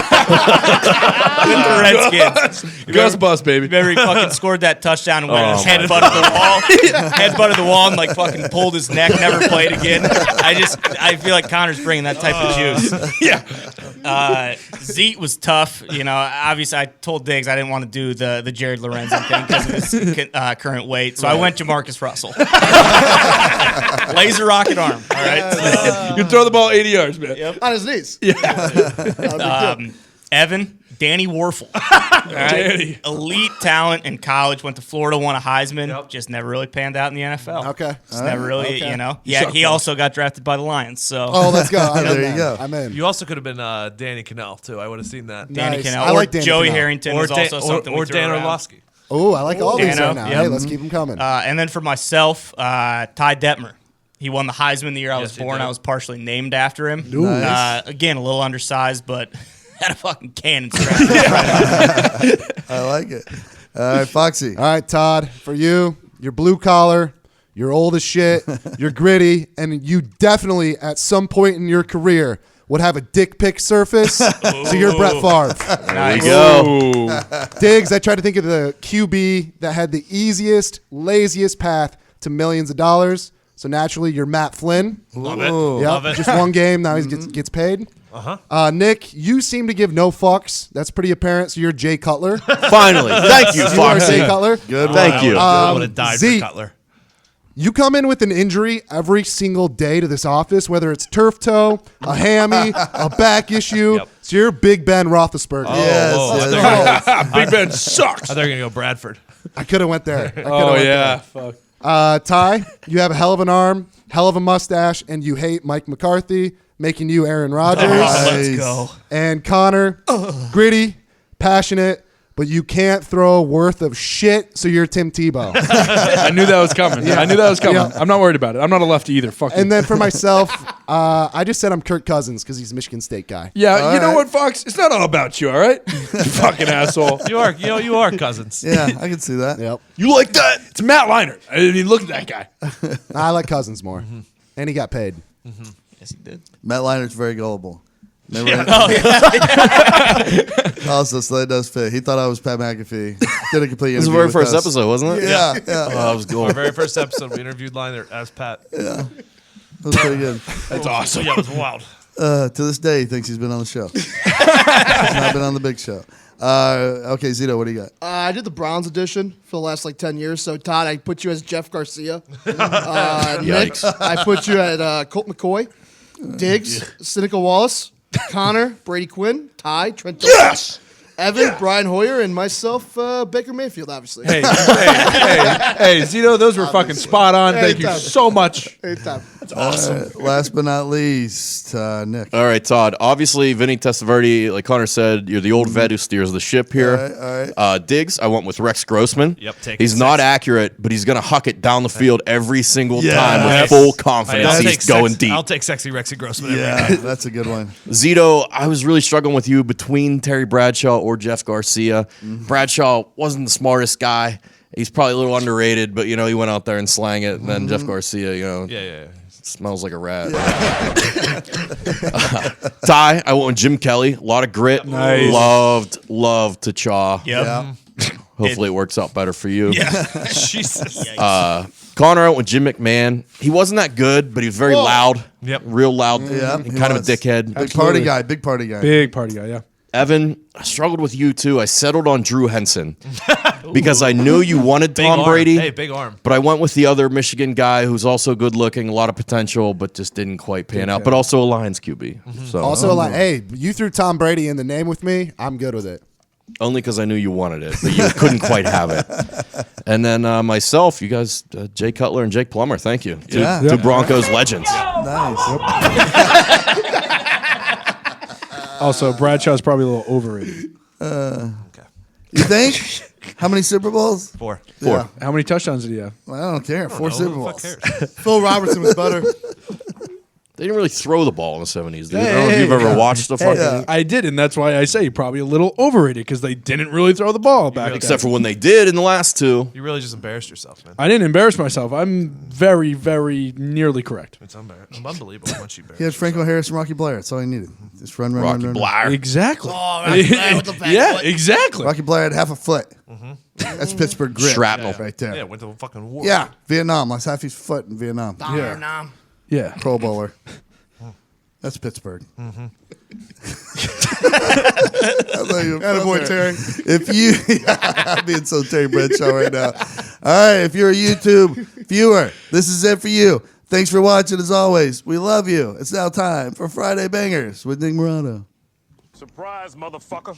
with the Redskins. Gus Bus, baby. Remember he fucking scored that touchdown and went his headbutted the wall. Headbutted the wall and like fucking pulled his neck, never played again. I feel like Connor's bringing that type of juice. Yeah. Zeke was tough. Obviously I told Diggs I didn't want to do the Jared Lorenzen thing because of his current weight. So I went to Marcus Russell. Laser rocket arm. All right. You can throw the ball 80 yards, man. Yep. On his knees. Evan, Danny Warfel. All right? Danny. Elite talent in college, went to Florida, won a Heisman, just never really panned out in the NFL. Okay. Just never really, Okay. Yeah, he also got drafted by the Lions. So Oh, let's go. There you go. I'm in. You also could have been Danny Cannell, too. I would have seen that. Danny Nice. Cannell. I Or like Danny Joey Cannell. Harrington is also something or we threw Dan around. Orlovsky. Oh, I like all these Dano, right now. yep. Hey, let's keep them coming. And then for myself, Ty Detmer. He won the Heisman the year I was Yes, he born. did. I was partially named after him. Nice. Again, a little undersized, but had a fucking cannon strap. I like it. All right, Foxy. All right, Todd, for you, your blue collar, You're old as shit. You're gritty, and you definitely at some point in your career would have a dick pic surface. So you're Brett Favre. There you go. Diggs, I tried to think of the QB that had the easiest, laziest path to millions of dollars. So naturally, you're Matt Flynn. Love it. Yep, Love it. just one game. Now he gets paid. Nick, you seem to give no fucks. That's pretty apparent. So you're Jay Cutler. Finally. Thank you, You are Foxy. Jay Cutler. Good. Thank you. I would have died Z, for Cutler. You come in with an injury every single day to this office, whether it's turf toe, a hammy, a back issue. Yep. So you're Big Ben Roethlisberger. Yes. Big Ben sucks. I thought you were going to go Bradford. I could have went there. Oh, yeah. Fuck. Ty, you have a hell of an arm, hell of a mustache, and you hate Mike McCarthy, making you Aaron Rodgers. Let's go. And Connor, gritty, passionate, but you can't throw a worth of shit, so you're Tim Tebow. I knew that was coming. Yeah. I knew that was coming. Yeah. I'm not worried about it. I'm not a lefty either. Fuck you. And then for myself, I just said I'm Kirk Cousins because he's a Michigan State guy. Yeah, you know what, Fox? It's not all about you, all right? You fucking asshole. You are Cousins. Yeah, I can see that. Yep. You like that? It's Matt Leinart. I mean, look at that guy. I like Cousins more. And he got paid. Yes, he did. Matt Leinert's very gullible. Remember? Oh, Also, so that does fit. He thought I was Pat McAfee. Did a complete This was the interview very with first us. episode, wasn't it? Yeah. Oh, that was cool. Our very first episode, we interviewed Liner as Pat. That was pretty good. That's awesome. Yeah, it was wild. To this day, he thinks he's been on the show. He's not been on the big show. Okay, Zito, what do you got? I did the Browns edition for the last 10 years. So Todd, I put you as Jeff Garcia. Nick, Yikes. I put you at Colt McCoy. Diggs, Cynical Wallace. Connor, Brady Quinn. Ty, Trent Dilfer. Yes! Evan, Brian Hoyer, and myself, Baker Mayfield, obviously. Hey, Zito, those were fucking spot on. Thank you so much. Anytime. That's awesome. Last but not least, Nick. All right, Todd. Obviously, Vinny Testaverde, like Connor said, you're the old vet who steers the ship here. All right. Diggs, I went with Rex Grossman. Yep, take He's it not six. accurate, but he's going to huck it down the field every single Yeah. time with Nice. full confidence. I'll He's take going deep. I'll take sexy Rexy Grossman every Yeah, day. that's a good one. Zito, I was really struggling with you between Terry Bradshaw or Jeff Garcia. Bradshaw wasn't the smartest guy. He's probably a little underrated, but, he went out there and slang it. And then Jeff Garcia, Yeah. smells like a rat. Ty, I went with Jim Kelly. A lot of grit. Nice. Loved T'Chaw. Yep. Hopefully it works out better for you. Jesus. Connor, I went with Jim McMahon. He wasn't that good, but he was very loud. Yep. Real loud. Yeah, and he kind was. of a dickhead. Big party guy. Big party guy. Big party guy, yeah. Evan, I struggled with you too. I settled on Drew Henson because I knew you wanted Big Tom arm. Brady. Hey, big arm. But I went with the other Michigan guy who's also good looking, a lot of potential, but just didn't quite pan out. But also a Lions QB. So Also, hey, you threw Tom Brady in the name with me. I'm good with it. only because I knew you wanted it, but you couldn't quite have it. And then myself, you guys, Jay Cutler and Jake Plummer. Thank you. Two Broncos legends. Nice. Also, Bradshaw's probably a little overrated. You think? How many Super Bowls? 4. Yeah. How many touchdowns did he have? Well, I don't care. 4 Super Bowls. Phil Robertson was better. They didn't really throw the ball in the 70s, dude. I don't know if you've ever watched the fucking... I did, and that's why I say probably a little overrated because they didn't really throw the ball back. Except for when they did in the last two. You really just embarrassed yourself, man. I didn't embarrass myself. I'm very, very nearly correct. It's unbelievable how much you He had Franco Harris and Rocky Blair. That's all he needed. Just run. Rocky Blair. Exactly. Oh, Rocky Blair with the back Yeah, foot. exactly. Rocky Blair had half a foot. That's Pittsburgh grit. Shrapnel. Right there. Yeah, went to fucking war. Yeah, Vietnam. Lost half his foot in Vietnam. Vietnam. Yeah. Pro Bowler. That's Pittsburgh. Attaboy, Terry. If you, I'm being so Terry Bradshaw right now. All right, if you're a YouTube viewer, this is it for you. Thanks for watching. As always, we love you. It's now time for Friday Bangers with Nick Morano. Surprise, motherfucker.